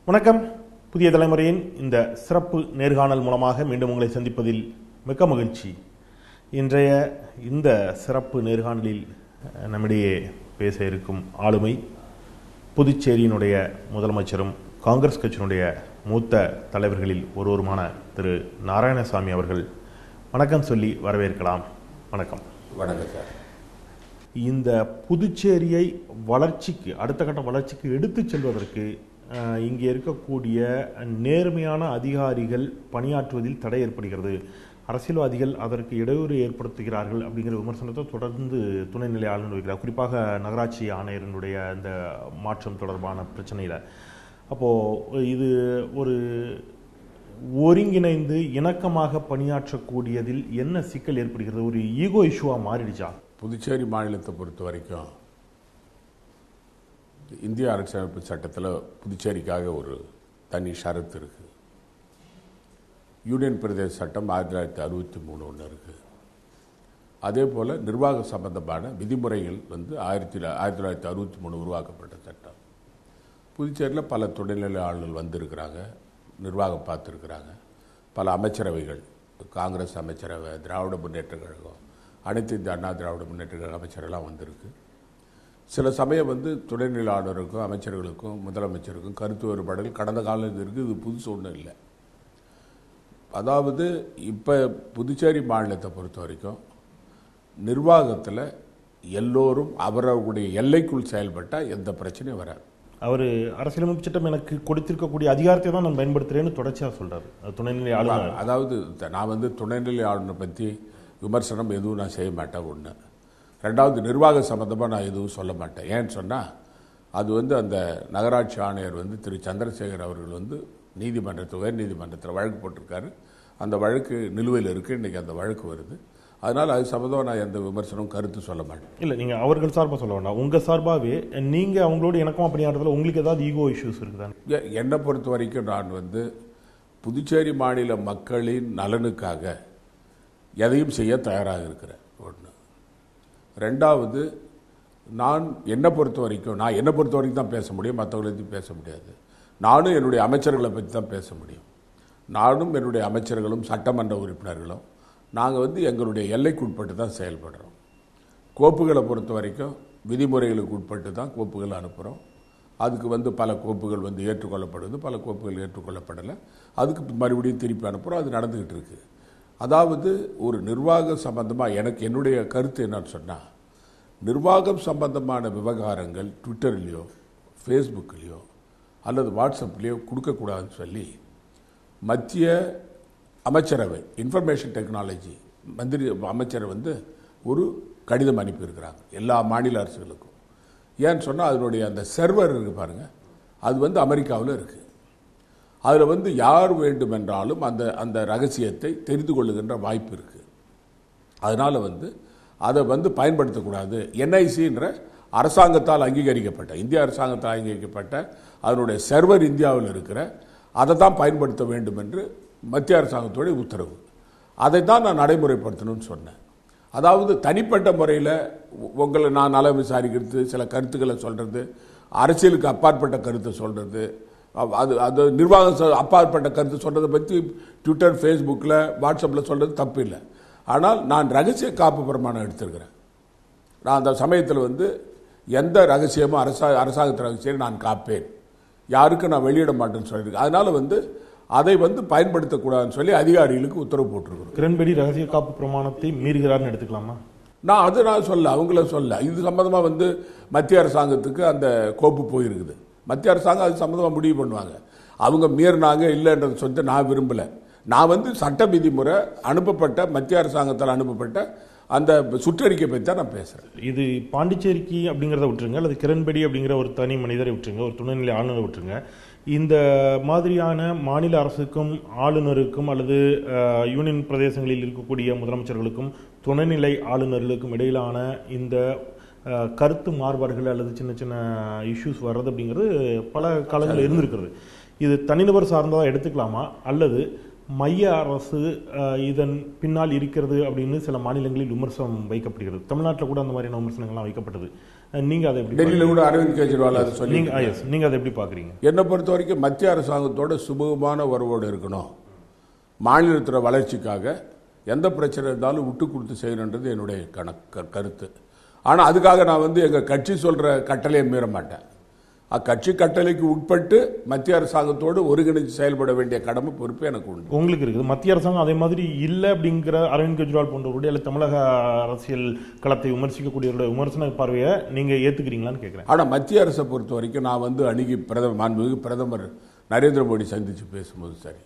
வணக்கம். புதிய தலைமுறையின் இந்த சிறப்பு நேர்காணல் மூலமாக மீண்டும் உங்களை சந்திப்பதில் மிக்க மகிழ்ச்சி. இன்றைய இந்த சிறப்பு நேர்காணலில் நம்மிடையே பேச இருக்கும் ஆளுமை புதுச்சேரியினுடைய முதலமைச்சரும் காங்கிரஸ் கட்சியினுடைய மூத்த தலைவர்களில் ஒருவருமான திரு நாராயணசாமி அவர்கள். வணக்கம் சொல்லி வரவேற்கலாம். வணக்கம். வணக்கம் சார். இந்த புதுச்சேரியை வளர்ச்சிக்கு, அடுத்த கட்ட வளர்ச்சிக்கு எடுத்து செல்வதற்கு இங்கே இருக்கக்கூடிய நேர்மையான அதிகாரிகள் பணியாற்றுவதில் தடை ஏற்படுகிறது, அரசியல்வாதிகள் அதற்கு இடையூறு ஏற்படுத்துகிறார்கள் அப்படிங்கிற விமர்சனத்தை தொடர்ந்து துணைநிலை ஆளுநர் வைக்கிறார். குறிப்பாக நகராட்சி ஆணையரினுடைய இந்த மாற்றம் தொடர்பான பிரச்சனையில். அப்போது இது ஒரு ஒருங்கிணைந்து இணக்கமாக பணியாற்றக்கூடியதில் என்ன சிக்கல் ஏற்படுகிறது? ஒரு ஈகோ இஷ்யூவாக மாறிடுச்சா? புதுச்சேரி மாநிலத்தை பொறுத்த வரைக்கும் இந்திய அரசியலமைப்பு சட்டத்தில் புதுச்சேரிக்காக ஒரு தனி ஷரத்து இருக்குது. யூனியன் பிரதேச சட்டம் 1963 ஒன்று இருக்குது. அதே போல் நிர்வாக சம்பந்தமான விதிமுறைகள் 1963 உருவாக்கப்பட்ட சட்டம். புதுச்சேரியில் பல துணைநிலை ஆளுநர்கள் வந்திருக்கிறாங்க, நிர்வாகம் பார்த்துருக்குறாங்க. பல அமைச்சரவைகள், காங்கிரஸ் அமைச்சரவை, திராவிட முன்னேற்ற கழகம், அனைத்து இந்திய அண்ணா திராவிட முன்னேற்ற கழக அமைச்சரெல்லாம் வந்திருக்கு. சில சமயம் துணைநிலை ஆளுநருக்கும் அமைச்சர்களுக்கும் முதலமைச்சருக்கும் கருத்து வேறுபாடுகள் கடந்த காலம் இருக்குது. இது புதுசு ஒன்றும் இல்லை. அதாவது இப்போ புதுச்சேரி மாநிலத்தை பொறுத்த வரைக்கும் நிர்வாகத்தில் எல்லோரும் அவர்களுடைய எல்லைக்குள் செயல்பட்டால் எந்த பிரச்சனையும் வராது. அவர் அரசியலமைப்பு சட்டம் எனக்கு கொடுத்திருக்கக்கூடிய அதிகாரத்தை தான் நான் பயன்படுத்துகிறேன்னு தொடர்ச்சியாக சொல்கிறார் துணைநிலை ஆளுநர். அதாவது நான் துணைநிலை ஆளுநரை பற்றி விமர்சனம் எதுவும் நான் செய்ய மாட்டேன். ஒன்று. ரெண்டாவது, நிர்வாக சம்பந்தமாக நான் எதுவும் சொல்ல மாட்டேன். ஏன்னு சொன்னால் அது அந்த நகராட்சி ஆணையர் திரு சந்திரசேகர் அவர்கள் நீதிமன்றத்தில், உயர் நீதிமன்றத்தில் வழக்கு போட்டிருக்காரு. அந்த வழக்கு நிலுவையில் இருக்குது. இன்றைக்கி அந்த வழக்கு வருது. அதனால் அது சம்பந்தமாக நான் எந்த விமர்சனமும் கருத்து சொல்ல மாட்டேன். இல்லை, நீங்கள் அவர்கள் சார்பாக சொல்ல வேண்டாம். உங்கள் சார்பாகவே நீங்கள் அவங்களோட இணக்கமாக பணியாடுறதுல உங்களுக்கு ஏதாவது ஈகோ இஷ்யூஸ் இருக்குதா? என்னை பொறுத்த வரைக்கும் நான் புதுச்சேரி மாநில மக்களின் நலனுக்காக எதையும் செய்ய தயாராக இருக்கிறேன். ஒன்று. ரெண்டாவது, நான் என்னை பொறுத்த வரைக்கும் தான் பேச முடியும், மற்றவர்களை பற்றி பேச முடியாது. நானும் என்னுடைய அமைச்சர்களை பற்றி தான் பேச முடியும். நானும் என்னுடைய அமைச்சர்களும் சட்டமன்ற உறுப்பினர்களும் நாங்கள் எங்களுடைய எல்லைக்கு உட்பட்டு தான் செயல்படுறோம். கோப்புகளை பொறுத்த வரைக்கும் விதிமுறைகளுக்கு உட்பட்டு தான் கோப்புகள் அனுப்புகிறோம். அதுக்கு பல கோப்புகள் ஏற்றுக்கொள்ளப்படுது, பல கோப்புகள் ஏற்றுக்கொள்ளப்படலை. அதுக்கு மறுபடியும் திருப்பி அனுப்புகிறோம். அது நடந்துக்கிட்டு இருக்குது. அதாவது ஒரு நிர்வாக சம்பந்தமாக என்னுடைய கருத்து என்னன்னு சொன்னால், நிர்வாகம் சம்பந்தமான விவகாரங்கள் ட்விட்டர்லேயோ ஃபேஸ்புக்லேயோ அல்லது வாட்ஸ்அப்லேயோ கொடுக்கக்கூடாதுன்னு சொல்லி மத்திய அமைச்சரவை, இன்ஃபர்மேஷன் டெக்னாலஜி மந்திரி அமைச்சர் ஒரு கடிதம் அனுப்பியிருக்கிறாங்க எல்லா மாநில அரசுகளுக்கும். ஏன்னு சொன்னால் அதனுடைய அந்த சர்வர் இருக்குது பாருங்கள், அது அமெரிக்காவில் இருக்குது. அதில் யார் வேண்டுமென்றாலும் அந்த ரகசியத்தை தெரிந்து கொள்ளுகின்ற வாய்ப்பு இருக்குது. அதனால் அதை பயன்படுத்தக்கூடாது. என்ஐசின்ற அரசாங்கத்தால் அங்கீகரிக்கப்பட்ட, இந்திய அரசாங்கத்தால் அங்கீகரிக்கப்பட்ட அதனுடைய சர்வர் இந்தியாவில் இருக்கிற அதை தான் பயன்படுத்த வேண்டும் என்று மத்திய அரசாங்கத்தோடைய உத்தரவு. அதை தான் நான் நடைமுறைப்படுத்தணும்னு சொன்னேன். அதாவது தனிப்பட்ட முறையில் உங்களை நான் நலம் விசாரிக்கிறது, சில கருத்துக்களை சொல்கிறது, அரசியலுக்கு அப்பாற்பட்ட கருத்தை சொல்கிறது, அது நிர்வாகம் அப்பாற்பட்ட கருத்து சொல்கிறத பற்றி ட்விட்டர், ஃபேஸ்புக்கில், வாட்ஸ்அப்பில் சொல்கிறது தப்பு இல்லை. ஆனால் நான் ரகசிய காப்பு பிரமாணம் எடுத்திருக்கிறேன். நான் அந்த சமயத்தில் எந்த ரகசியமும் அரசாங்கத்து ரகசியம் நான் காப்பேன், யாருக்கும் நான் வெளியிட மாட்டேன்னு சொல்லியிருக்கேன். அதனால் அதை பயன்படுத்தக்கூடாதுன்னு சொல்லி அதிகாரிகளுக்கு உத்தரவு போட்டிருக்கிறோம். கிரண்பேடி ரகசிய காப்பு பிரமாணத்தை மீறுகிறார்னு எடுத்துக்கலாமா? நான் சொல்ல, அவங்கள சொல்ல. இது சம்பந்தமாக மத்திய அரசாங்கத்துக்கு அந்த கோப்பு போயிருக்குது. மத்திய அரசாங்கம் அது சம்பந்தமாக முடிவு பண்ணுவாங்க. அவங்க மீறினாங்க இல்லைன்றதை சொல்லிட்டு நான் விரும்பலை. நான் சட்ட விதிமுறை அனுப்பப்பட்ட மத்திய அரசாங்கத்தால் அனுப்பப்பட்ட அந்த சுற்றறிக்கை பற்றி தான் நான் பேசுகிறேன். இது பாண்டிச்சேரிக்கு அப்படிங்கிறத விட்டுருங்க, அல்லது கிரண்பேடி அப்படிங்கிற ஒரு தனி மனிதரை விட்டுருங்க, ஒரு துணைநிலை ஆளுநரை விட்டுருங்க. இந்த மாதிரியான மாநில அரசுக்கும் ஆளுநருக்கும் அல்லது யூனியன் பிரதேசங்களில் இருக்கக்கூடிய முதலமைச்சர்களுக்கும் துணைநிலை ஆளுநர்களுக்கும் இடையிலான இந்த கருத்து மாறுபாடுகள் அல்லது சின்ன சின்ன இஷ்யூஸ் வர்றது அப்படிங்கிறது பல காலங்களில் இருந்திருக்கிறது. இது தனிநபர் சார்ந்ததாக எடுத்துக்கலாமா, அல்லது மைய அரசு இதன் பின்னால் இருக்கிறது அப்படின்னு சில மாநிலங்களில் விமர்சனம் வைக்கப்படுகிறது. தமிழ்நாட்டில் கூட அந்த மாதிரியான விமர்சனங்கள்லாம் வைக்கப்பட்டது. நீங்க அதை எப்படி டெல்லியில் கூட அரவிந்த் கெஜ்ரிவால் அதை சொல்லி நீங்க அதை எப்படி பாக்குறீங்க? என்னை பொறுத்த வரைக்கும் மத்திய அரசாங்கத்தோட சுமூகமான உறவோடு இருக்கணும். மாநிலத்தோட வளர்ச்சிக்காக எந்த பிரச்சனை இருந்தாலும் விட்டு கொடுத்து செய்யணுன்றது என்னுடைய கருத்து. ஆனால் அதுக்காக நான் எங்கள் கட்சி சொல்கிற கட்டளையை மீற மாட்டேன். அக்கட்சி கட்டளைக்கு உட்பட்டு மத்திய அரசாங்கத்தோடு ஒருங்கிணைந்து செயல்பட வேண்டிய கடமை பொறுப்பு எனக்கு உண்டு. உங்களுக்கு இருக்குது. மத்திய அரசாங்கம் அதே மாதிரி இல்லை அப்படிங்கிற அரவிந்த் கெஜ்ரிவால் போன்றவருடைய அல்லது தமிழக அரசியல் களத்தை விமர்சிக்கக்கூடியவருடைய விமர்சன பார்வையை நீங்கள் ஏற்றுக்கிறீங்களான்னு கேட்குறேன். ஆனால் மத்திய அரசை பொறுத்த வரைக்கும் நான் அணுகி மாண்புமிகு பிரதமர் நரேந்திர மோடி சந்தித்து பேசும்போது சரி,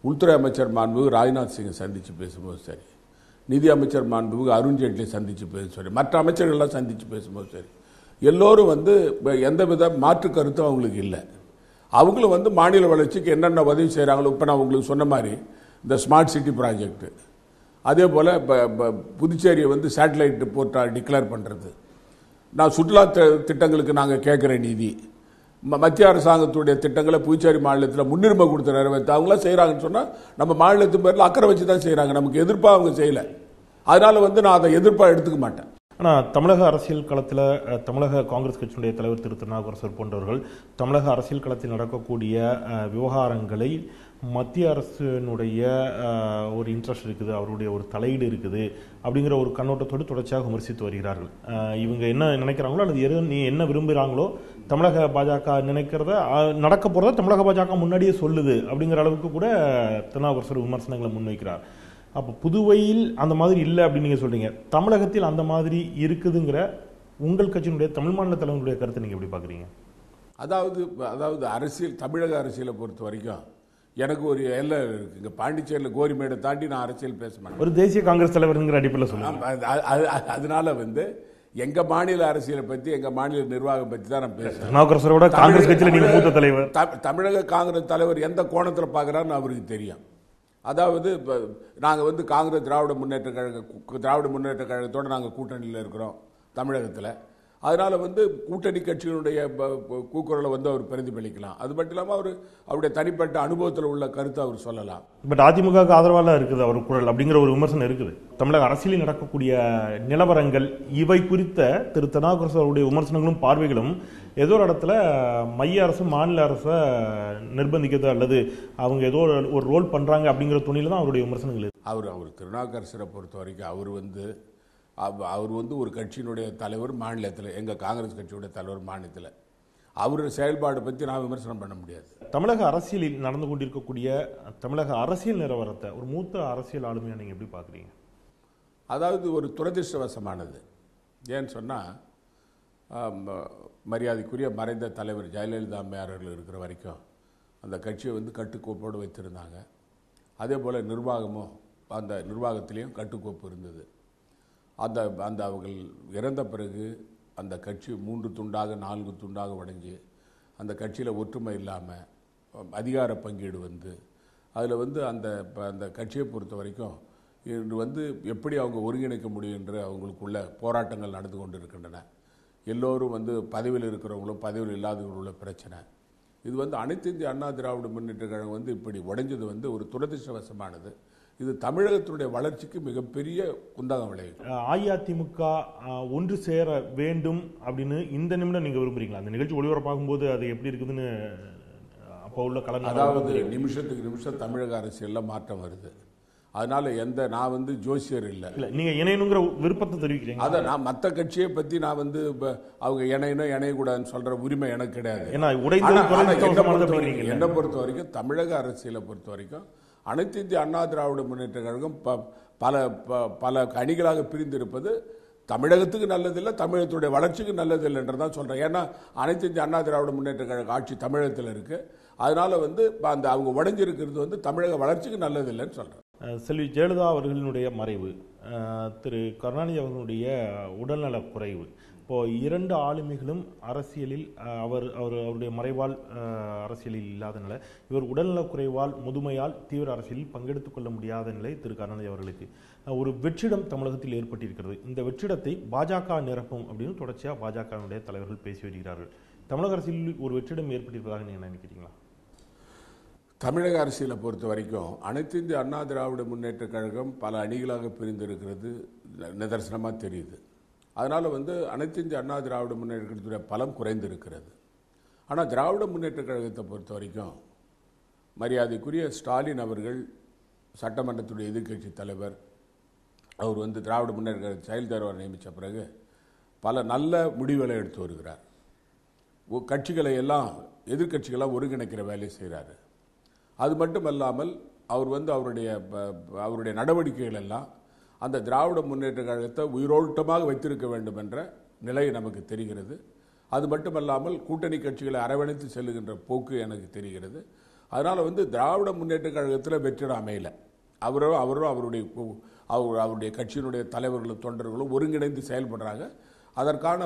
உள்துறை அமைச்சர் மாண்புமிகு ராஜ்நாத் சிங்கை சந்தித்து பேசும்போது சரி, நிதி அமைச்சர் மாண்புமிகு அருண்ஜேட்லியை சந்தித்து பேச சரி, மற்ற அமைச்சர்கள்லாம் சந்தித்து பேசும்போது சரி, எல்லோரும் எந்தவித மாற்று கருத்தும் அவங்களுக்கு இல்லை. அவங்களும் மாநில வளர்ச்சிக்கு என்னென்ன உதவி செய்கிறாங்களோ, இப்போ நான் உங்களுக்கு சொன்ன மாதிரி இந்த ஸ்மார்ட் சிட்டி ப்ராஜெக்ட், அதே போல் புதுச்சேரியை சேட்டலைட் போர்ட்டாக டிக்ளேர் பண்ணுறது, நான் சுற்றுலா திட்டங்களுக்கு நாங்கள் கேட்குற நிதி, மத்திய அரசாங்கத்துடைய திட்டங்களை புதுச்சேரி மாநிலத்தில் முன்னுரிமை கொடுத்து நிறைவேற்ற அவங்களாம் செய்கிறாங்கன்னு சொன்னால் நம்ம மாநிலத்து பேரில் அக்கறை வச்சு தான் செய்கிறாங்க. நமக்கு எதிர்ப்பாக அவங்க செய்யலை. அதனால் நான் அதை எதிர்ப்பாக எடுத்துக்க மாட்டேன். ஆனால் தமிழக அரசியல் களத்தில் தமிழக காங்கிரஸ் கட்சியினுடைய தலைவர் திரு திருநாவுக்கரசர் போன்றவர்கள் தமிழக அரசியல் களத்தில் நடக்கக்கூடிய விவகாரங்களை மத்திய அரசினுடைய ஒரு இன்ட்ரெஸ்ட் இருக்குது, அவருடைய ஒரு தலையீடு இருக்குது அப்படிங்கிற ஒரு கண்ணோட்டத்தோடு தொடர்ச்சியாக விமர்சித்து வருகிறார்கள். இவங்க என்ன நினைக்கிறாங்களோ அல்லது நீ என்ன விரும்புகிறாங்களோ தமிழக பாஜக நினைக்கிறத நடக்க போகிறத தமிழக பாஜக முன்னாடியே சொல்லுது அப்படிங்கிற அளவுக்கு கூட திருநாவுக்கரசர் விமர்சனங்களை முன்வைக்கிறார். அப்போ புதுவையில் அந்த மாதிரி இல்லை அப்படின்னு நீங்கள் சொல்கிறீங்க, தமிழகத்தில் அந்த மாதிரி இருக்குதுங்கிற உங்கள் கட்சியினுடைய தமிழ் மாநில தலைவருடைய கருத்தை நீங்கள் எப்படி பார்க்குறீங்க? அதாவது அரசியல், தமிழக அரசியலை பொறுத்த வரைக்கும் எனக்கு ஒரு எல்லை இருக்கு. இங்கே பாண்டிச்சேரியில் கோரிமேடை தாண்டி நான் அரசியல் பேச மாட்டேன். ஒரு தேசிய காங்கிரஸ் தலைவருங்கிற அடிப்படையில் சொல்லுங்கள். அதனால எங்க மாநில அரசியலை பற்றி, எங்க மாநில நிர்வாகம் பற்றி தான் நான் பேசுறேன். காங்கிரஸ் கட்சியில் நீங்க மூத்த தலைவர். தமிழக காங்கிரஸ் தலைவர் எந்த கோணத்தில் பார்க்குறாருன்னு அவருக்கு தெரியும். அதாவது நாங்கள் காங்கிரஸ் திராவிட முன்னேற்ற கழகத்தோடு நாங்கள் கூட்டணியில் இருக்கிறோம் தமிழகத்தில். அதனால் கூட்டணி கட்சிகளுடைய கூக்குரலை அவர் பிரதிபலிக்கலாம். அது மட்டும் இல்லாமல் அவருடைய தனிப்பட்ட அனுபவத்தில் உள்ள கருத்தை அவர் சொல்லலாம். பட் அதிமுக ஆதரவாக இருக்குது அவர் குரல் அப்படிங்கிற ஒரு விமர்சனம் இருக்குது. தமிழக அரசியலில் நடக்கக்கூடிய நிலவரங்கள் இவை குறித்த திரு திருநாவுக்கரசர் அவருடைய விமர்சனங்களும் பார்வைகளும் ஏதோ ஒரு இடத்துல மைய அரசு மாநில அரசை நிர்பந்திக்கிறது அல்லது அவங்க ஏதோ ஒரு ரோல் பண்ணுறாங்க அப்படிங்கிற துணியில் தான் அவருடைய விமர்சனங்கள். அவர் திருநாவுக்கரசரை பொறுத்த வரைக்கும் அவர் ஒரு கட்சியினுடைய தலைவர் மாநிலத்தில், எங்கள் காங்கிரஸ் கட்சியுடைய தலைவர் மாநிலத்தில். அவருடைய செயல்பாடு பற்றி நான் விமர்சனம் பண்ண முடியாது. தமிழக அரசியலில் நடந்து கொண்டிருக்கக்கூடிய தமிழக அரசியல் நிலவரத்தை ஒரு மூத்த அரசியல் ஆளுமையாக நீங்கள் எப்படி பார்க்குறீங்க? அதாவது ஒரு துரதிருஷ்டவசமானது. ஏன்னு சொன்னால், மரியாதைக்குரிய மறைந்த தலைவர் ஜெயலலிதா அம்மையார்கள் இருக்கிற வரைக்கும் அந்த கட்சியை கட்டுக்கோப்போடு வைத்திருந்தாங்க. அதே போல் நிர்வாகமும் அந்த நிர்வாகத்திலையும் கட்டுக்கோப்பு இருந்தது. அந்த அவர்கள் இறந்த பிறகு அந்த கட்சி 3 துண்டாக 4 துண்டாக உடைஞ்சு அந்த கட்சியில் ஒற்றுமை இல்லாமல் அதிகார பங்கீடு அதில் அந்த கட்சியை பொறுத்த வரைக்கும் இன்று எப்படி அவங்க ஒருங்கிணைக்க முடியும் என்று அவங்களுக்குள்ள போராட்டங்கள் நடந்து கொண்டு இருக்கின்றன. எல்லோரும் பதவியில் இருக்கிறவங்களும் பதவியில் இல்லாதவர்களும் உள்ள பிரச்சனை. இது அனைத்து இந்திய அண்ணா திராவிட முன்னேற்ற கழகம் இப்படி உடைஞ்சது ஒரு துரதிருஷ்டவசமானது. இது தமிழகத்தினுடைய வளர்ச்சிக்கு மிகப்பெரிய குந்தகம் விளைவிக்கும். அஇஅதிமுக ஒன்று சேர வேண்டும் அப்படின்னு இந்த நிமிடம் நீங்க விரும்புறீங்களா? அந்த நிகழ்ச்சி ஒளிபரப்பாகும் போது அது எப்படி இருக்குதுன்னு அப்போ உள்ள கலந்து, அதாவது நிமிஷத்துக்கு நிமிஷம் தமிழக அரசியல்ல மாற்றம் வருது. அதனால நான் ஜோசியர் இல்லை. நீங்க இணையணுங்கிற விருப்பத்தை தெரிவிக்கிறீங்க. அதை நான் மற்ற கட்சியை பற்றி நான் அவங்க இணையணும் இணையக்கூடாதுன்னு சொல்ற உரிமை எனக்கு கிடையாது. என்னை பொறுத்த வரைக்கும் தமிழக அரசியலை பொறுத்த வரைக்கும் அனைத்து இந்திய அண்ணா திராவிட முன்னேற்ற கழகம் பல அணிகளாக பிரிந்திருப்பது தமிழகத்துக்கு நல்லதில்லை, தமிழகத்துடைய வளர்ச்சிக்கு நல்லதில்லை என்றதான் சொல்றேன். ஏன்னா அனைத்து இந்திய அண்ணா திராவிட முன்னேற்ற கழக ஆட்சி தமிழகத்தில் இருக்கு. அதனால அந்த அவங்க உடைஞ்சிருக்கிறது தமிழக வளர்ச்சிக்கு நல்லதில்லைன்னு சொல்றேன். செல்வி ஜெயலலிதா அவர்களினுடைய மறைவு, திரு கருணாநிதி அவர்களுடைய உடல்நலக் குறைவு, இப்போது 2 ஆளுமைகளும் அரசியலில் அவருடைய மறைவால் அரசியலில் இல்லாத நிலை, இவர் உடல்நலக் குறைவால் முதுமையால் தீவிர அரசியலில் பங்கெடுத்துக் கொள்ள முடியாத நிலை திரு கருணாநிதி அவர்களுக்கு. ஒரு வெற்றிடம் தமிழகத்தில் ஏற்பட்டிருக்கிறது. இந்த வெற்றிடத்தை பாஜக நிரப்பும் அப்படின்னு தொடர்ச்சியாக பாஜகவினுடைய தலைவர்கள் பேசி வருகிறார்கள். தமிழக அரசியலில் ஒரு வெற்றிடம் ஏற்பட்டிருப்பதாக நீங்கள் நினைக்கிறீங்களா? தமிழக அரசியலை பொறுத்த வரைக்கும் அனைத்து இந்திய அண்ணா திராவிட முன்னேற்ற கழகம் பல அணிகளாக பிரிந்திருக்கிறது நிதர்சனமாக தெரியுது. அதனால் அனைத்து இந்திய அண்ணா திராவிட முன்னேற்ற கழகத்துடைய பலம் குறைந்திருக்கிறது. ஆனால் திராவிட முன்னேற்ற கழகத்தை பொறுத்த வரைக்கும் மரியாதைக்குரிய ஸ்டாலின் அவர்கள் சட்டமன்றத்துடைய எதிர்க்கட்சி தலைவர், அவர் திராவிட முன்னேற்ற கழக செயல் தலைவர் நியமித்த பிறகு பல நல்ல முடிவுகளை எடுத்து வருகிறார். கட்சிகளை எல்லாம் எதிர்க்கட்சிகளாக ஒருங்கிணைக்கிற வேலையை செய்கிறாரு. அது மட்டுமல்லாமல் அவர் அவருடைய நடவடிக்கைகள் எல்லாம் அந்த திராவிட முன்னேற்ற கழகத்தை உயிரோட்டமாக வைத்திருக்க வேண்டும் என்ற நிலை நமக்கு தெரிகிறது. அது மட்டுமல்லாமல் கூட்டணி கட்சிகளை அரவணைத்து செல்லுகின்ற போக்கு எனக்கு தெரிகிறது. அதனால் திராவிட முன்னேற்ற கழகத்தில் வெற்றிட அமையல. அவரும் அவருடைய கட்சியினுடைய தலைவர்களும் தொண்டர்களும் ஒருங்கிணைந்து செயல்படுறாங்க. அதற்கான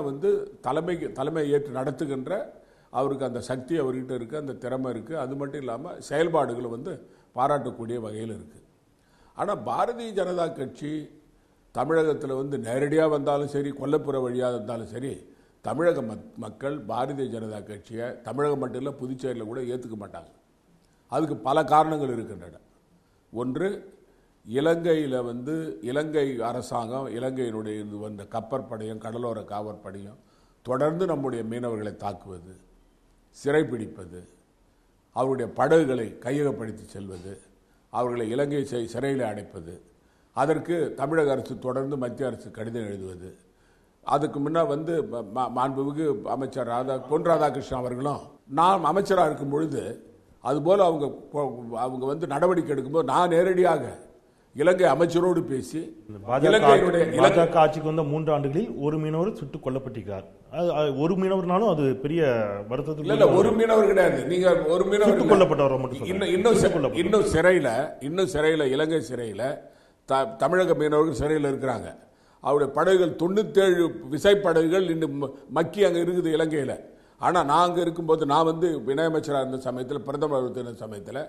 தலைமை ஏற்று நடத்துகின்ற அவருக்கு அந்த சக்தி அவர்கிட்ட இருக்குது, அந்த திறமை இருக்குது. அது மட்டும் இல்லாமல் செயல்பாடுகள் பாராட்டக்கூடிய வகையில் இருக்குது. ஆனால் பாரதிய ஜனதா கட்சி தமிழகத்தில் நேரடியாக வந்தாலும் சரி, கொல்லப்புற வழியாக இருந்தாலும் சரி, தமிழக மக்கள் பாரதிய ஜனதா கட்சியை தமிழகம் மட்டும் இல்லை புதுச்சேரியில் கூட ஏற்றுக்க மாட்டாங்க. அதுக்கு பல காரணங்கள் இருக்கின்றன. ஒன்று, இலங்கையில் இலங்கை அரசாங்கம் இலங்கையினுடைய கப்பற்படையும் கடலோர காவற்படையும் தொடர்ந்து நம்முடைய மீனவர்களை தாக்குவது, சிறைப்பிடிப்பது, அவருடைய படகுகளை கையகப்படுத்தி செல்வது, அவர்களை இலங்கை சிறையில் அடைப்பது, அதற்கு தமிழக அரசு தொடர்ந்து மத்திய அரசு கடிதம் எழுதுவது. அதுக்கு முன்ன மாண்புமிகு அமைச்சர் பொன் ராதாகிருஷ்ணன் அவர்களும் நான் அமைச்சராக இருக்கும் பொழுது அதுபோல் அவங்க நடவடிக்கை எடுக்கும்போது நான் நேரடியாக இலங்கை அமைச்சரோடு பேசி பாஜக ஆட்சிக்கு வந்த 3 ஆண்டுகளில் ஒரு மீனவர் சுட்டுக் கொல்லப்பட்டிருக்கிறார். ஒரு மீனவர்னாலும் அது பெரிய வருத்தத்துக்கு இல்ல. ஒரு மீனவர் கிடையாது, நீங்க ஒரு மீனவர் கொல்லப்பட்டவர் மட்டும். இன்னும் சிறையில இலங்கை சிறையில தமிழக மீனவர்கள் சிறையில் இருக்கிறாங்க. அவருடைய படகுகள் 97 விசைப்படகுகள் இன்னும் மக்கி அங்கே இருக்குது இலங்கையில். ஆனால் நான் அங்கே இருக்கும்போது நான் இணையமைச்சராக இருந்த சமயத்தில், பிரதமர் இருந்த சமயத்தில்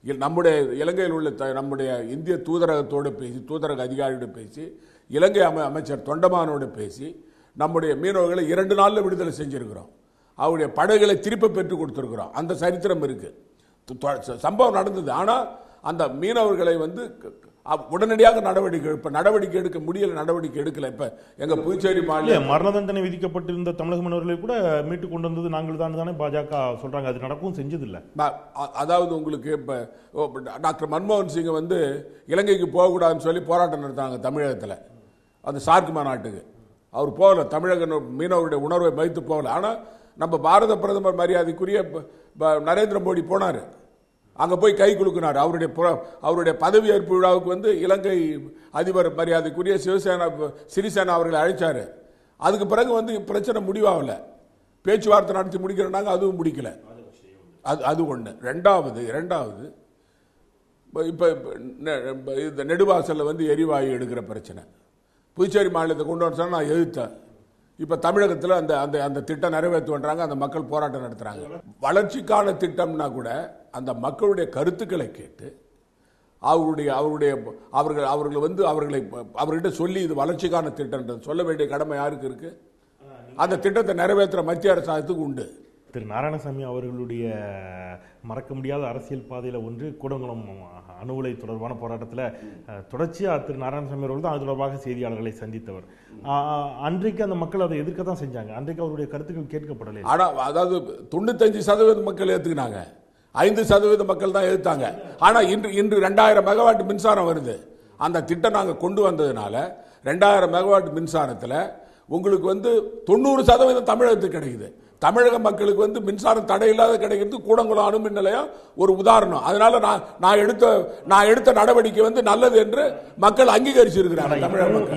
நம்முடைய இலங்கையில் உள்ள நம்முடைய இந்திய தூதரகத்தோடு பேசி, தூதரக அதிகாரியோடு பேசி, இலங்கை அமைச்சர் தொண்டமானோடு பேசி நம்முடைய மீனவர்களை 2 நாளில் விடுதலை செஞ்சிருக்கிறோம். அவருடைய படகுகளை திருப்பி பெற்றுக் கொடுத்திருக்கிறோம். அந்த சரித்திரம் இருக்கு. சம்பவம் நடந்தது. ஆனால் அந்த மீனவர்களை உடனடியாக நடவடிக்கை எடுக்க முடியல, நடவடிக்கை எடுக்கல. இப்ப எங்க புதுச்சேரி மாநில மரண தண்டனை விதிக்கப்பட்டிருந்த தமிழக மீனவர்களை கூட மீட்டு கொண்டு வந்தது நாங்கள் தானே பாஜக சொல்றாங்க. அது நடக்கவும் செஞ்சதில்லை. அதாவது உங்களுக்கு இப்ப டாக்டர் மன்மோகன் சிங் இலங்கைக்கு போகக்கூடாதுன்னு சொல்லி போராட்டம் நடத்தாங்க தமிழகத்தில், அந்த சார்க் மாநாட்டுக்கு. அவர் போகல, தமிழக மீனவருடைய உணர்வை வைத்து போகல. ஆனா நம்ம பாரத பிரதமர் மரியாதைக்குரிய நரேந்திர மோடி போனாரு, அங்க போய் கை குலுக்கினார். அவருடைய பதவியேற்பு விழாவுக்கு இலங்கை அதிபர் மரியாதைக்குரிய சிறிசேனா அவர்களை அழைச்சாரு. அதுக்கு பிறகு பிரச்சனை முடிவாகல, பேச்சுவார்த்தை நடத்தி முடிக்கிறனாங்க, அதுவும் முடிக்கல. அது ஒண்ணு. ரெண்டாவது இப்ப நெடுவாசல்ல எரிவாயு எடுக்கிற பிரச்சனை புதுச்சேரி மாநிலத்தை கொண்டு வர நான் எதிர்த்தேன். இப்ப தமிழகத்தில் அந்த திட்டம் நிறைவேற்றுவாங்க, அந்த மக்கள் போராட்டம் நடத்துறாங்க. வளர்ச்சிக்கான திட்டம்னா கூட அந்த மக்களுடைய கருத்துக்களை கேட்டு அவர்கிட்ட சொல்லி இது வளர்ச்சிக்கான திட்டம் சொல்ல வேண்டிய கடமை யாருக்கு இருக்கு? அந்த திட்டத்தை நிறைவேற்ற மத்திய அரசாங்கத்துக்கு உண்டு. திரு நாராயணசாமி அவர்களுடைய மறக்க முடியாத அரசியல் பாதையில் ஒன்று கூடங்குளம் அணு உலை தொடர்பான போராட்டத்தில் தொடர்ச்சியாக திரு நாராயணசாமி அவர்கள் தான் அது தொடர்பாக செய்தியாளர்களை சந்தித்தவர். அன்றைக்கு அந்த மக்கள் அதை எதிர்க்கத்தான் செஞ்சாங்க. அன்றைக்கு அவருடைய கருத்துக்கள் கேட்கப்படலை. ஆனால் அதாவது 95% மக்கள் ஏற்றுக்கினாங்க, 5% மக்கள் தான் எதிர்த்தாங்க. ஆனால் இன்று 2000 மெகாவாட் மின்சாரம் வருது. அந்த திட்டம் நாங்கள் கொண்டு வந்ததுனால 2000 மெகாவாட் மின்சாரத்தில் உங்களுக்கு 90% தமிழகத்துக்கு கிடைக்குது. தமிழக மக்களுக்கு மின்சாரம் தடையில்லாத கிடைக்கிறது கூடங்குளம் அணு மின் நிலையம் ஒரு உதாரணம். அதனால நான் எடுத்த நடவடிக்கை நல்லது என்று மக்கள் அங்கீகரிச்சிருக்கிறாங்க.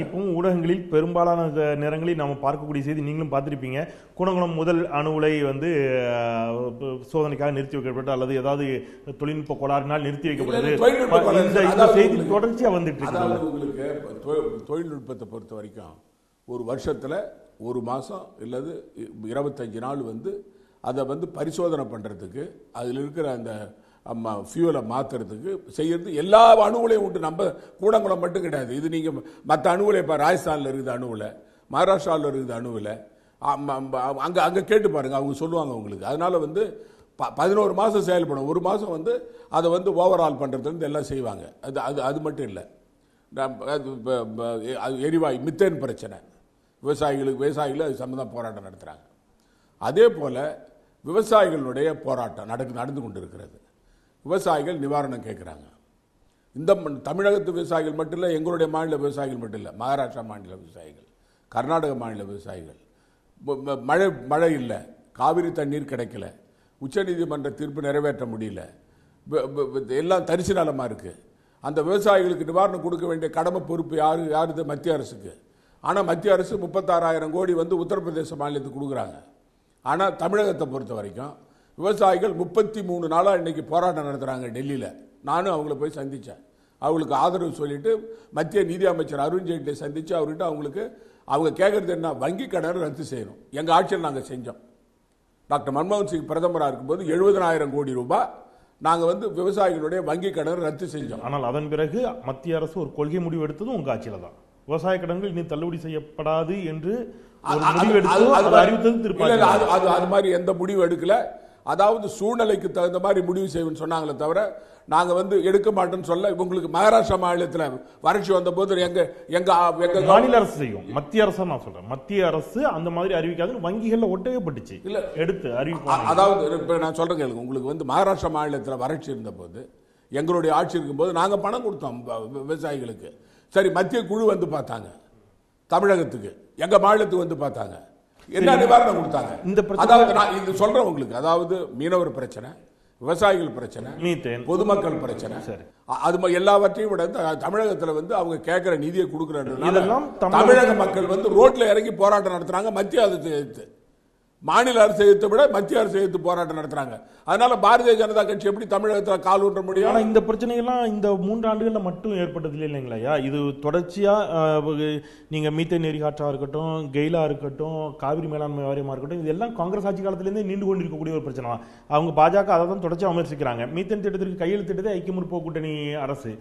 இப்பவும் ஊடகங்களில் பெரும்பாலான நேரங்களில் நாம பார்க்கக்கூடிய செய்தி நீங்களும் பார்த்திருப்பீங்க. கூடங்குளம் முதல் அணு உலை சோதனைக்காக நிறுத்தி வைக்கப்பட்டது அல்லது ஏதாவது தொழில்நுட்ப கோளாறினால் நிறுத்தி வைக்கப்பட்டது. இந்த செய்தி தொடர்ச்சியா வந்துட்டு இருக்கு. உங்களுக்கு தொழில்நுட்பத்தை பொறுத்த வரைக்கும் ஒரு வருஷத்துல ஒரு மாசம் இல்லது 25 நாள் அதை பரிசோதனை பண்றதுக்கு, அதில் இருக்கிற அந்த ஃபியூலை மாத்துறதுக்கு செய்யறது எல்லா அணு உலையும் உண்டு. நம்ம கூடங்குளம் மட்டும் கிடையாது. இது நீங்க மற்ற அணு உலை ராஜஸ்தான்ல இருக்குது, அணு உலை மகாராஷ்டிராவில் இருக்குது, அணு உலை அங்க கேட்டு பாருங்க, அவங்க சொல்லுவாங்க உங்களுக்கு. அதனால 11 மாதம் செயல்படும். ஒரு மாதம் வந்து அதை வந்து ஓவரால் பண்ணுறதுலேருந்து எல்லாம் செய்வாங்க. அது அது அது மட்டும் இல்லை, எரிவாயு மித்தேன் பிரச்சனை விவசாயிகள் அது சம்பந்தம் போராட்டம் நடத்துகிறாங்க. அதே போல் விவசாயிகளுடைய போராட்டம் நடந்து கொண்டு இருக்கிறது. விவசாயிகள் நிவாரணம் கேட்குறாங்க. இந்த தமிழகத்து விவசாயிகள் மட்டும் இல்லை, எங்களுடைய மாநில விவசாயிகள் மட்டும் இல்லை, மகாராஷ்டிரா மாநில விவசாயிகள், கர்நாடக மாநில விவசாயிகள், மழை இல்லை, காவிரி தண்ணீர் கிடைக்கல, உச்சநீதிமன்ற தீர்ப்பு நிறைவேற்ற முடியல, எல்லாம் தரிசு நிலமாக இருக்குது. அந்த விவசாயிகளுக்கு நிவாரணம் கொடுக்க வேண்டிய கடமை பொறுப்பு யாரு? மத்திய அரசுக்கு. ஆனால் மத்திய அரசு 36,000 கோடி வந்து உத்தரப்பிரதேச மாநிலத்துக்கு கொடுக்குறாங்க. ஆனால் தமிழகத்தை பொறுத்த வரைக்கும் விவசாயிகள் 33 நாளாக இன்னைக்கு போராட்டம் நடத்துகிறாங்க டெல்லியில். நானும் அவங்கள போய் சந்தித்தேன். அவங்களுக்கு ஆதரவு சொல்லிட்டு மத்திய நிதி அமைச்சர் அருண்ஜேட்லியை சந்தித்து அவர்கிட்ட அவங்க கேட்குறது என்ன, வங்கி கடனை ரத்து செய்யணும். எங்கள் ஆட்சியில் நாங்கள் செஞ்சோம். டாக்டர் மன்மோகன் சிங் பிரதமராக இருக்கும்போது 70,000 கோடி ரூபாய் நாங்கள் வந்து விவசாயிகளுடைய வங்கி கடனை ரத்து செஞ்சோம். ஆனால் அதன் பிறகு மத்திய அரசு ஒரு கொள்கை முடிவு எடுத்ததும் உங்கள் ஆட்சியில் தான். விவசாய கடன்கள் இனி தள்ளுபடி செய்யப்படாது என்று அறிவித்தது திருப்பி அது மாதிரி எந்த முடிவு எடுக்கல. அதாவது சூழ்நிலைக்கு தகுந்த மாதிரி முடிவு செய்வோம்னு சொன்னாங்களே தவிர நாங்கள் வந்து எடுக்க மாட்டோம்னு சொல்ல. உங்களுக்கு மகாராஷ்டிரா மாநிலத்தில் வறட்சி வந்த போது எங்க மாநில அரசு செய்யும், மத்திய அரசு நான் சொல்றேன், மத்திய அரசு அந்த மாதிரி அறிவிக்காது, வங்கிகள்ல ஒட்டவே பட்டுச்சு இல்ல எடுத்து அறிவிப்பு. அதாவது இப்ப நான் சொல்றேன் கேளுங்க, உங்களுக்கு வந்து மகாராஷ்டிரா மாநிலத்தில் வறட்சி இருந்த போது எங்களுடைய ஆட்சி இருக்கும்போது நாங்கள் பணம் கொடுத்தோம் விவசாயிகளுக்கு. சரி, மத்திய குழு வந்து பார்த்தாங்க தமிழகத்துக்கு, எங்க மாநிலத்துக்கு வந்து பார்த்தாங்க, என்ன நிவாரணம் கொடுத்தாங்க. அதாவது நான் இது சொல்றேன் உங்களுக்கு, அதாவது மீனவர் பிரச்சனை, விவசாயிகள் பிரச்சனை, பொதுமக்கள் பிரச்சனை, அது எல்லாவற்றையும் விட தமிழகத்தில் வந்து அவங்க கேட்கிற நிதியை கொடுக்கறதுனால தமிழக மக்கள் வந்து ரோட்ல இறங்கி போராட்டம் நடத்துறாங்க. மத்திய அரசு எதிர்த்து, மாநில அரசு எதிர்த்து விட மத்திய அரசு எதிர்த்து போராட்டம் நடத்துறாங்க. அதனால பாரதிய ஜனதா கட்சி எப்படி தமிழகத்தில் கால் ஊன்ற முடியும்? ஆனா இந்த பிரச்சனைகள்லாம் இந்த 3 ஆண்டுகளில் மட்டும் ஏற்பட்டது இல்லைங்களா? இது தொடர்ச்சியா நீங்க மீத்தேன் எரிகாற்றா இருக்கட்டும், கெயிலா இருக்கட்டும், காவிரி மேலாண்மை வாரியமா இருக்கட்டும், இதெல்லாம் காங்கிரஸ் ஆட்சி காலத்திலேருந்தே நீண்டு கொண்டிருக்கக்கூடிய ஒரு பிரச்சனை தான். அவங்க பாஜக அதை தான் தொடர்ச்சியா விமர்சிக்கிறாங்க. மீத்தேன் திட்டத்திற்கு கையெழுத்திட்டதே ஐக்கிய முற்போக்கு கூட்டணி அரசு,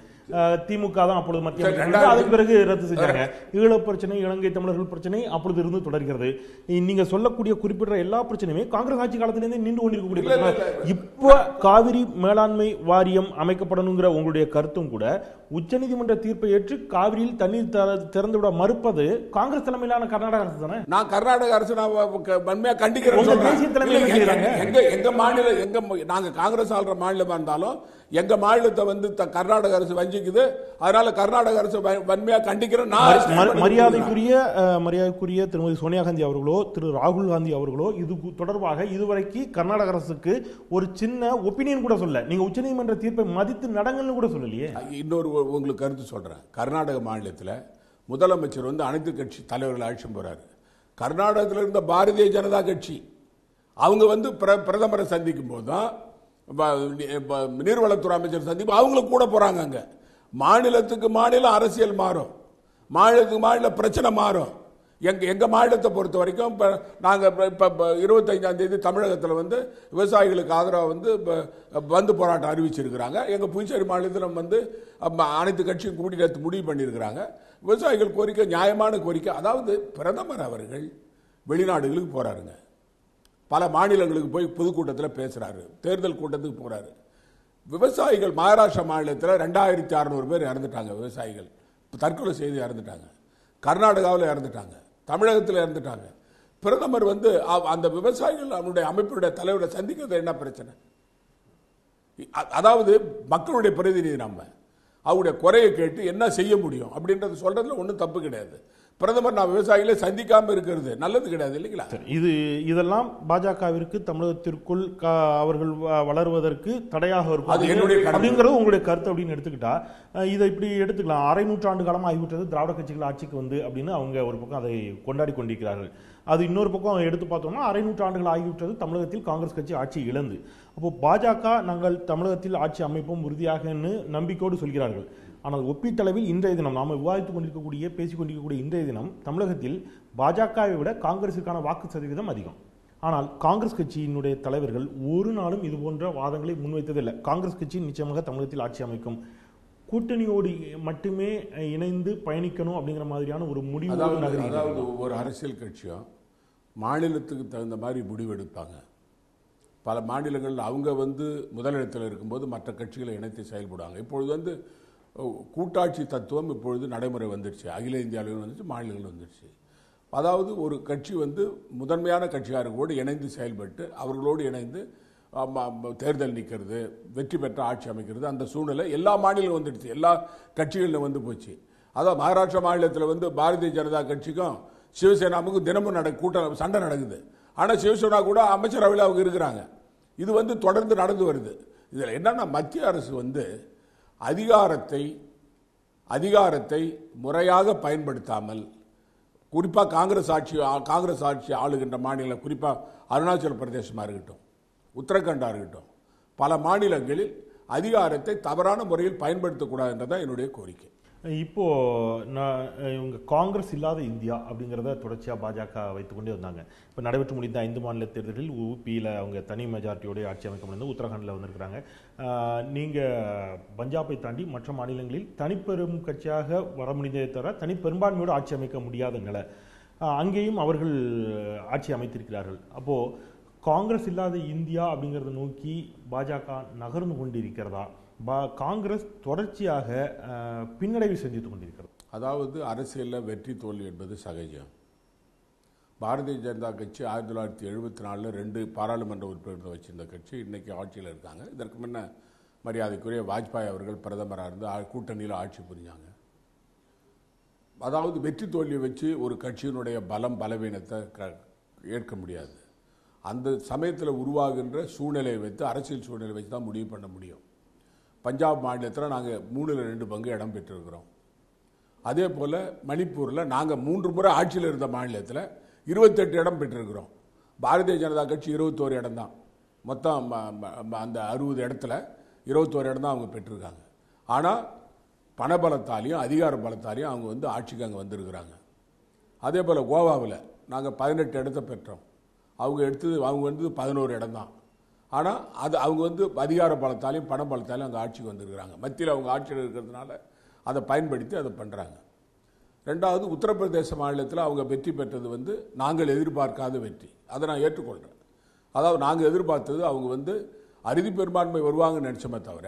திமுக தான் அப்பொழுது மத்திய அமைச்சர், அதுக்கு பிறகு ரத்து செஞ்சாங்க. ஈழப் பிரச்சனை, இலங்கை தமிழர்கள் பிரச்சனை அப்பொழுது இருந்து தொடர்கிறது. நீங்க சொல்லக்கூடிய குறிப்பிட்ட எல்லா பிரச்சனையுமே காங்கிரஸ் ஆட்சி காலத்திலிருந்து நின்று கொண்டிருக்கக்கூடிய பிரச்சனை. இப்ப காவிரி மேலாண்மை வாரியம் அமைக்கப்படணுங்கிற உங்களுடைய கருத்தும் கூட உச்சநீதிமன்ற தீர்ப்பை ஏற்று காவிரியில் தண்ணீர் திறந்து விட மறுப்பது காங்கிரஸ் தலைமையிலான கர்நாடக அரசு தானே. நான் கர்நாடக அரசு வன்மையா கண்டிக்கிறேன். எங்க மாநிலம், நாங்க காங்கிரஸ் ஆள்ற மாநிலமா இருந்தாலும் எங்க மாநிலத்தை வந்து கர்நாடக அரசு வஞ்சிக்குது. அதனால கர்நாடக அரசு வன்மையா கண்டிக்கிறேன். மரியாதைக்குரிய திருமதி சோனியா காந்தி அவர்களோ திரு ராகுல் காந்தி அவர்களோ இது தொடர்பாக இதுவரைக்கும் கர்நாடக அரசுக்கு ஒரு சின்ன ஒப்பீனியன் கூட சொல்ல, நீங்க உச்சநீதிமன்ற தீர்ப்பை மதித்து நடங்கன்னு கூட சொல்லலையே. இன்னொரு உங்களுக்கு கருத்து சொல்றேன். கர்நாடக மாநிலத்தில் முதலமைச்சர் வந்து அனைத்து கட்சி தலைவர்கள் அழைச்சு போறாரு. கர்நாடகத்தில் இருந்த பாரதிய ஜனதா கட்சி அவங்க வந்து பிரதமரை சந்திக்கும் போதுதான் நீர்வளத்துறை அமைச்சர் சந்திப்பு அவங்களுக்கு கூட போறாங்க. அங்க மாநிலத்துக்கு மாநிலம் அரசியல் மாறும், மாநிலத்துக்கு மாநில பிரச்சனை மாறும். எங்க மாநிலத்தை பொறுத்த வரைக்கும் நாங்க 25ஆம் தேதி தமிழகத்தில் வந்து விவசாயிகளுக்கு ஆதரவாக வந்து போராட்டம் அறிவிச்சிருக்கிறாங்க. எங்க புதுச்சேரி மாநிலத்தில் வந்து அனைத்து கட்சியும் கூட்டி முடிவு பண்ணியிருக்கிறாங்க. விவசாயிகள் கோரிக்கை நியாயமான கோரிக்கை. அதாவது பிரதமர் அவர்கள் வெளிநாடுகளுக்கு போறாருங்க, பல மாநிலங்களுக்கு போய் பொதுக்கூட்டத்தில் பேசுறாரு, தேர்தல் கூட்டத்துக்கு போறாரு. விவசாயிகள் மகாராஷ்டிரா மாநிலத்தில் 2600 பேர் இறந்துட்டாங்க. விவசாயிகள் தற்கொலை செய்து இறந்துட்டாங்க. கர்நாடகாவில் இறந்துட்டாங்க, தமிழகத்தில் இறந்துட்டாங்க. பிரதமர் வந்து அந்த விவசாயிகள் அவனுடைய அமைப்புடைய தலைவரை சந்திக்கிறது என்ன பிரச்சனை? அதாவது மக்களுடைய பிரதிநிதி, நம்ம அவருடைய குறையை கேட்டு என்ன செய்ய முடியும் அப்படின்றது சொல்றதுல ஒன்றும் தப்பு கிடையாது. பிரதமர் நான் விவசாயிகளை சந்திக்காம இருக்கிறது நல்லது கிடையாது இல்லைங்களா? இதெல்லாம் பாஜகவிற்கு தமிழகத்திற்குள் அவர்கள் வளருவதற்கு தடையாக இருக்கும் அப்படிங்கிறது உங்களுடைய கருத்து அப்படின்னு எடுத்துக்கிட்டா இதை இப்படி எடுத்துக்கலாம். அரை நூற்றாண்டு காலமாக ஆகிவிட்டது திராவிட கட்சிகள் ஆட்சிக்கு வந்து அப்படின்னு அவங்க ஒரு பக்கம் அதை கொண்டாடி கொண்டிருக்கிறார்கள். அது இன்னொரு பக்கம் எடுத்து பார்த்தோம்னா அரை நூற்றாண்டுகள் ஆகிவிட்டது தமிழகத்தில் காங்கிரஸ் கட்சி ஆட்சி இழந்து. அப்போ பாஜக நாங்கள் தமிழகத்தில் ஆட்சி அமைப்போம் உறுதியாக நம்பிக்கையோடு சொல்கிறார்கள். ஆனால் ஒப்பீட்டளவில் இன்றைய தினம் நாம் விவாதித்துக் கொண்டிருக்கக்கூடிய பேசிக் கொண்டிருக்கக்கூடிய இன்றைய தினம் தமிழகத்தில் பாஜகவை விட காங்கிரசுக்கான வாக்கு சதவீதம் அதிகம். ஆனால் காங்கிரஸ் கட்சியினுடைய தலைவர்கள் ஒரு நாளும் இது போன்ற வாதங்களை முன்வைத்ததில்லை. காங்கிரஸ் கட்சி நிச்சயமாக தமிழகத்தில் ஆட்சி அமைக்கும், கூட்டணியோடு மட்டுமே இணைந்து பயணிக்கணும் அப்படிங்கிற மாதிரியான ஒரு முடிவு. அதாவது ஒரு அரசியல் கட்சியும் மாநிலத்துக்கு தகுந்த மாதிரி முடிவெடுப்பாங்க. பல மாநிலங்களில் அவங்க வந்து முதலிடத்தில் இருக்கும்போது மற்ற கட்சிகளை இணைத்து செயல்படுவாங்க. இப்பொழுது வந்து கூட்டாட்சி தத்துவம் இப்பொழுது நடைமுறை வந்துடுச்சு. அகில இந்திய அளவில் வந்துச்சு, மாநிலங்கள் வந்துடுச்சு. அதாவது ஒரு கட்சி வந்து முதன்மையான கட்சியாளர்களோடு இணைந்து செயல்பட்டு அவர்களோடு இணைந்து தேர்தல் நிற்கிறது, வெற்றி பெற்ற ஆட்சி அமைக்கிறது. அந்த சூழ்நிலை எல்லா மாநிலம் வந்துடுச்சு, எல்லா கட்சிகளிலும் வந்து போச்சு. அதான் மகாராஷ்டிரா மாநிலத்தில் வந்து பாரதிய ஜனதா கட்சிக்கும் சிவசேனாவுக்கும் தினமும் கூட்டம் சண்டை நடக்குது. ஆனால் சிவசேனா கூட அமைச்சரவையில் அவங்க இருக்கிறாங்க. இது வந்து தொடர்ந்து நடந்து வருது. இதில் என்னன்னா, மத்திய அரசு வந்து அதிகாரத்தை முறையாக பயன்படுத்தாமல், குறிப்பாக காங்கிரஸ் ஆட்சி ஆளுகின்ற மாநிலம், குறிப்பாக அருணாச்சல பிரதேசமாக இருக்கட்டும், உத்தரகண்டா இருக்கட்டும், பல மாநிலங்களில் அதிகாரத்தை தவறான முறையில் பயன்படுத்தக்கூடாது என்றதான் என்னுடைய கோரிக்கை. இப்போ இவங்க காங்கிரஸ் இல்லாத இந்தியா அப்படிங்கிறத தொடர்ச்சியாக பாஜக வைத்துக்கொண்டே வந்தாங்க. இப்போ நடைபெற்று முடிந்த 5 மாநில தேர்தலில் UPயில் அவங்க தனி மெஜாரிட்டியோட ஆட்சி அமைக்க முடியாது, உத்தரகாண்டில் வந்திருக்கிறாங்க. நீங்கள் பஞ்சாபை தாண்டி மற்ற மாநிலங்களில் தனிப்பெரும் கட்சியாக வர முடிந்ததை தவிர தனி பெரும்பான்மையோடு ஆட்சி அமைக்க முடியாத நிலை, அங்கேயும் அவர்கள் ஆட்சி அமைத்திருக்கிறார்கள். அப்போது காங்கிரஸ் இல்லாத இந்தியா அப்படிங்கிறத நோக்கி பாஜக நகர்ந்து கொண்டிருக்கிறதா? காங்கிரஸ் தொடர்ச்சியாக பின்னடைவு செஞ்சுட்டு கொண்டிருக்கிறது. அதாவது அரசியலில் வெற்றி தோல்வி என்பது சகஜம். பாரதிய ஜனதா கட்சி 1974 2 பாராளுமன்ற உறுப்பினர்கள் வச்சிருந்த கட்சி இன்னைக்கு ஆட்சியில் இருக்காங்க. இதற்கு முன்ன மரியாதைக்குரிய வாஜ்பாய் அவர்கள் பிரதமராக இருந்து கூட்டணியில் ஆட்சி புரிஞ்சாங்க. அதாவது வெற்றி தோல்வியை வச்சு ஒரு கட்சியினுடைய பலவீனத்தை ஏற்க முடியாது. அந்த சமயத்தில் உருவாகின்ற சூழ்நிலையை வைத்து, அரசியல் சூழ்நிலை வச்சு தான் முடிவு பண்ண முடியும். பஞ்சாப் மாநிலத்தில் நாங்கள் 3ல் 2 பங்கு இடம் பெற்றிருக்கிறோம். அதே போல் மணிப்பூரில் நாங்கள் 3 முறை ஆட்சியில் இருந்த மாநிலத்தில் 28 இடம் பெற்றிருக்கிறோம். பாரதிய ஜனதா கட்சி 21 இடம் தான். மொத்தம் அந்த 60 இடத்துல 21 இடம் தான் அவங்க பெற்றிருக்காங்க. ஆனால் பணபலத்தாலையும் அதிகார பலத்தாலையும் அவங்க வந்து ஆட்சிக்கு அங்கே வந்திருக்கிறாங்க. அதே போல் கோவாவில் நாங்கள் 18 இடத்தை பெற்றோம். அவங்க வந்து 11 இடம் தான். ஆனால் அவங்க வந்து அதிகார பலத்தாலையும் பண பலத்தாலையும் அங்கே ஆட்சிக்கு வந்திருக்கிறாங்க. மத்தியில் அவங்க ஆட்சியில் இருக்கிறதுனால அதை பயன்படுத்தி அதை பண்ணுறாங்க. ரெண்டாவது, உத்தரப்பிரதேச மாநிலத்தில் அவங்க வெற்றி பெற்றது வந்து நாங்கள் எதிர்பார்க்காத வெற்றி. அதை நான் ஏற்றுக்கொள்கிறேன். அதாவது நாங்கள் எதிர்பார்த்தது அவங்க வந்து அறுதி பெரும்பான்மை வருவாங்கன்னு நினச்சோமே தவிர,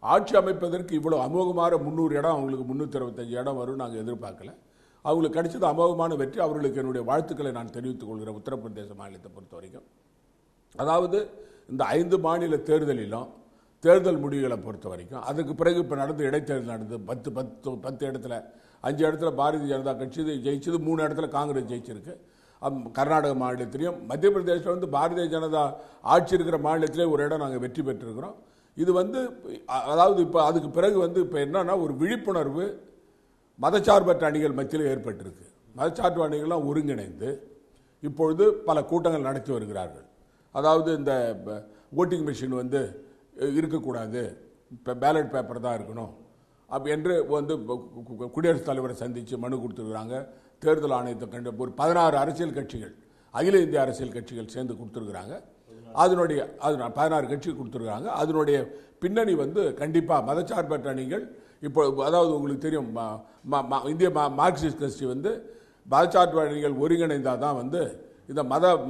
ஆட்சி அமைப்பதற்கு இவ்வளோ அமோகமான 300 இடம், அவங்களுக்கு 325 இடம் வரும் நாங்கள் எதிர்பார்க்கல. அவங்களுக்கு கிடைச்சது அமோகமான வெற்றி. அவர்களுக்கு என்னுடைய வாழ்த்துக்களை நான் தெரிவித்துக் கொள்கிறேன். உத்தரப்பிரதேச மாநிலத்தை பொறுத்த வரைக்கும், அதாவது இந்த 5 மாநில தேர்தலிலும் தேர்தல் முடிவுகளை பொறுத்த வரைக்கும், அதுக்கு பிறகு இப்போ நடந்த இடைத்தேர்தல் நடந்து 10 இடத்துல 5 இடத்துல பாரதிய ஜனதா கட்சி ஜெயிச்சது, 3 இடத்துல காங்கிரஸ் ஜெயிச்சிருக்கு. கர்நாடக மாநிலத்திலையும் மத்திய பிரதேசத்தில் வந்து பாரதிய ஜனதா ஆட்சி இருக்கிற மாநிலத்திலே ஒரு இடம் நாங்கள் வெற்றி பெற்றிருக்கிறோம். இது வந்து அதாவது இப்போ அதுக்கு பிறகு வந்து இப்போ என்னன்னா, ஒரு விழிப்புணர்வு மதச்சார்பற்ற அணிகள் மத்தியில் ஏற்பட்டிருக்கு. மதச்சார்பு அணிகள்லாம் ஒருங்கிணைந்து இப்பொழுது பல கூட்டங்கள் நடத்தி வருகிறார்கள். அதாவது இந்த ஓட்டிங் மிஷின் வந்து இருக்கக்கூடாது, இப்போ பேலட் பேப்பர் தான் இருக்கணும் என்று வந்து குடியரசுத் தலைவரை சந்தித்து மனு கொடுத்துருக்குறாங்க. தேர்தல் ஆணையத்தை கண்டு ஒரு 16 அரசியல் கட்சிகள், அகில இந்திய அரசியல் கட்சிகள் சேர்ந்து கொடுத்துருக்குறாங்க. அதனுடைய 16 கட்சிகள் கொடுத்துருக்காங்க. அதனுடைய பின்னணி வந்து கண்டிப்பாக மதச்சார்பற்ற அணிகள். இப்போ அதாவது உங்களுக்கு தெரியும், இந்திய மார்க்சிஸ்ட் கட்சி வந்து மதச்சார்பு அணிகள் ஒருங்கிணைந்தால் தான் வந்து இந்த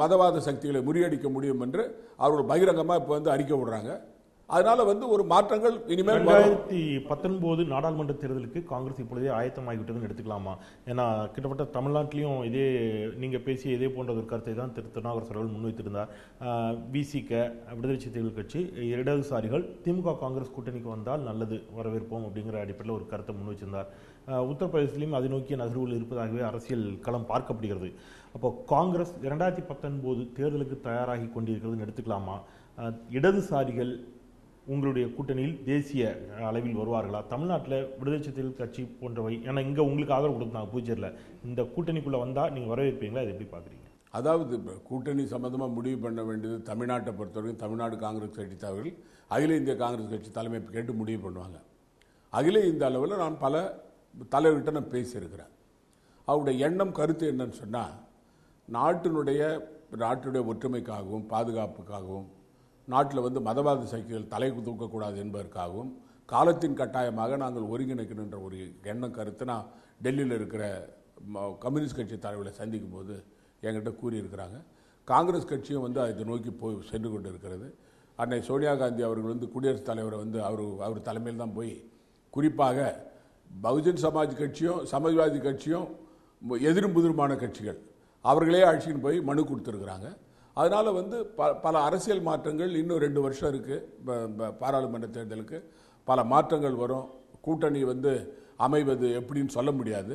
மதவாத சக்திகளை முறியடிக்க முடியும் என்று அவர்கள் பகிரங்கமாக இப்போ வந்து அறிக்கை விடுறாங்க. அதனால வந்து ஒரு மாற்றங்கள் இனிமேல் 2019 நாடாளுமன்ற தேர்தலுக்கு காங்கிரஸ் இப்பொழுதே ஆயத்தமாகிவிட்டதுன்னு எடுத்துக்கலாமா? ஏன்னா கிட்டத்தட்ட தமிழ்நாட்டிலையும் நீங்க பேசிய இதே போன்ற ஒரு கருத்தை தான் திருநாவுக்கரசர் அவர்கள் முன்வைத்திருந்தார். விசிக, விடுதலை சிறுத்தைகள் கட்சி, இடதுசாரிகள் திமுக காங்கிரஸ் கூட்டணிக்கு வந்தால் நல்லது, வரவேற்போம் அப்படிங்கிற அடிப்படையில் ஒரு கருத்தை முன்வைச்சிருந்தார். உத்தரப்பிரதேசத்திலையும் அதை நோக்கிய நகர்வுகள் இருப்பதாகவே அரசியல் களம் பார்க்கப்படுகிறது. அப்போ காங்கிரஸ் 2019 தேர்தலுக்கு தயாராகி கொண்டிருக்கிறதுன்னு எடுத்துக்கலாமா? இடதுசாரிகள் உங்களுடைய கூட்டணியில் தேசிய அளவில் வருவார்களா? தமிழ்நாட்டில் விடுதலை சிறுத்தைகள் கட்சி போன்றவை, ஏன்னா இங்கே உங்களுக்கு ஆதரவு கொடுத்தாங்க புதுச்சேரியில், இந்த கூட்டணிக்குள்ளே வந்தால் நீங்கள் வரவேற்பீங்களா? இதை எப்படி பார்க்குறீங்க? அதாவது கூட்டணி சம்பந்தமாக முடிவு பண்ண வேண்டியது தமிழ்நாட்டை பொறுத்தவரைக்கும் தமிழ்நாடு காங்கிரஸ் கட்சி தலைவர்கள் அகில இந்திய காங்கிரஸ் கட்சி தலைமை கேட்டு முடிவு பண்ணுவாங்க. அகில இந்திய அளவில் நான் பல தலைவர்கிட்ட நான் பேசியிருக்கிறேன். அவருடைய எண்ணம் கருத்து என்னன்னு சொன்னால், நாட்டுடைய ஒற்றுமைக்காகவும் பாதுகாப்புக்காகவும் நாட்டில் வந்து மதவாத சக்திகள் தலை தூக்கக்கூடாது என்பதற்காகவும் காலத்தின் கட்டாயமாக நாங்கள் ஒருங்கிணைக்கணுன்ற ஒரு எண்ணம் கருத்து நான் டெல்லியில் இருக்கிற கம்யூனிஸ்ட் கட்சி தலைவர்களை சந்திக்கும் போது என்கிட்ட கூறியிருக்கிறாங்க. காங்கிரஸ் கட்சியும் வந்து அதை நோக்கி போய் சென்று கொண்டு இருக்கிறது. அன்னை சோனியா காந்தி அவர்கள் வந்து குடியரசுத் தலைவரை வந்து அவர் தலைமையில் தான் போய் குறிப்பாக பகுஜன் சமாஜ் கட்சியும் சமாஜ்வாதி கட்சியும் எதிரும் புதிருமான கட்சிகள் அவர்களே அழைச்சின்னு போய் மனு கொடுத்துருக்குறாங்க. அதனால் வந்து பல அரசியல் மாற்றங்கள் இன்னும் 2 வருஷம் இருக்குது. பாராளுமன்ற தேர்தலுக்கு பல மாற்றங்கள் வரும். கூட்டணி வந்து அமைவது எப்படின்னு சொல்ல முடியாது.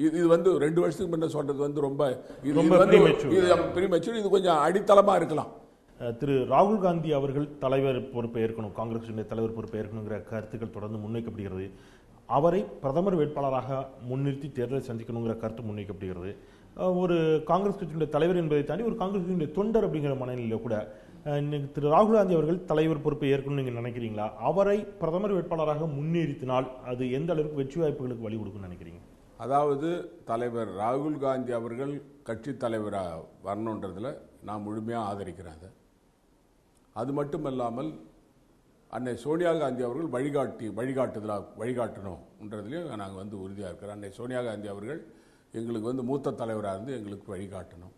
இது வந்து 2 வருஷத்துக்கு முன்ன சொல்றது வந்து ரொம்ப ப்ரீமெச்சூர். இது கொஞ்சம் அடித்தளமாக இருக்கலாம். திரு ராகுல் காந்தி அவர்கள் தலைவர் பொறுப்பை ஏற்கணும், காங்கிரஸ் தலைவர் பொறுப்பை ஏற்கணுங்கிற கருத்துக்கள் தொடர்ந்து முன்வைக்கப்படுகிறது. அவரை பிரதமர் வேட்பாளராக முன்னிறுத்தி தேர்தலை சந்திக்கணுங்கிற கருத்து முன்வைக்கப்படுகிறது. ஒரு காங்கிரஸ் கட்சியினுடைய தலைவர் என்பதை தாண்டி ஒரு காங்கிரஸ் கட்சியினுடைய தொண்டர் அப்படிங்கிற மனநிலையில் கூட திரு ராகுல் காந்தி அவர்கள் தலைவர் பொறுப்பை ஏற்கணும்னு நீங்கள் நினைக்கிறீங்களா? அவரை பிரதமர் வேட்பாளராக முன்னிறுத்தினால் அது எந்த அளவுக்கு வெற்றி வாய்ப்புகளுக்கு வழி கொடுக்கும்னு நினைக்கிறீங்க? அதாவது தலைவர் ராகுல் காந்தி அவர்கள் கட்சி தலைவராக வரணுன்றதில் நான் முழுமையாக ஆதரிக்கிறேன். அது மட்டுமல்லாமல் அன்னை சோனியா காந்தி அவர்கள் வழிகாட்டணுன்றதுலையும் நாங்கள் வந்து உறுதியாக இருக்கிறோம். அன்னை சோனியா காந்தி அவர்கள் எங்களுக்கு வந்து மூத்த தலைவராக இருந்து எங்களுக்கு வழிகாட்டணும்.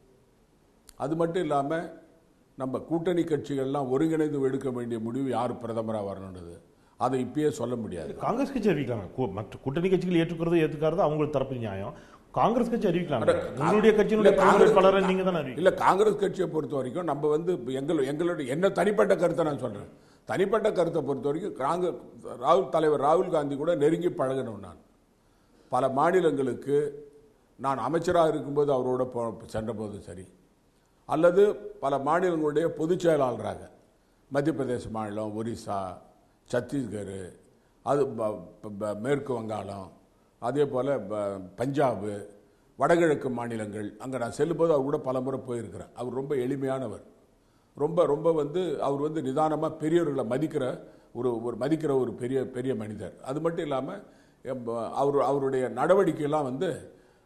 அது மட்டும் இல்லாமல் நம்ம கூட்டணி கட்சிகள்லாம் ஒருங்கிணைந்து எடுக்க வேண்டிய முடிவு யார் பிரதமராக வரணுன்றது அதை இப்பயே சொல்ல முடியாது. காங்கிரஸ் கட்சி அறிவிக்கலாம். மற்ற கூட்டணி கட்சிகள் ஏற்றுக்கிறது அவங்களுக்கு தரப்பு நியாயம். காங்கிரஸ் கட்சி அறிவிக்கலாம். இல்ல, காங்கிரஸ் கட்சியை பொறுத்த வரைக்கும் நம்ம வந்து எங்களுடைய என்ன தனிப்பட்ட கருத்தை நான் சொல்றேன். தனிப்பட்ட கருத்தை பொறுத்த வரைக்கும் தலைவர் ராகுல் காந்தி கூட நெருங்கி பழகணும். நான் பல மாநிலங்களுக்கு நான் அமைச்சராக இருக்கும்போது அவரோட சென்ற போது சரி, அல்லது பல மாநிலங்களுடைய பொதுச் செயலாளராக மத்திய பிரதேச மாநிலம், ஒரிசா, சத்தீஸ்கர், அது மேற்கு வங்காளம், அதே போல் பஞ்சாபு, வடகிழக்கு மாநிலங்கள் அங்கே நான் செல்லும்போது அவர் கூட பல முறை போயிருக்கிறேன். அவர் ரொம்ப எளிமையானவர். ரொம்ப வந்து அவர் வந்து நிதானமாக பெரியவர்களை மதிக்கிற ஒரு பெரிய மனிதர். அது மட்டும் இல்லாமல் அவருடைய நடவடிக்கையெல்லாம் வந்து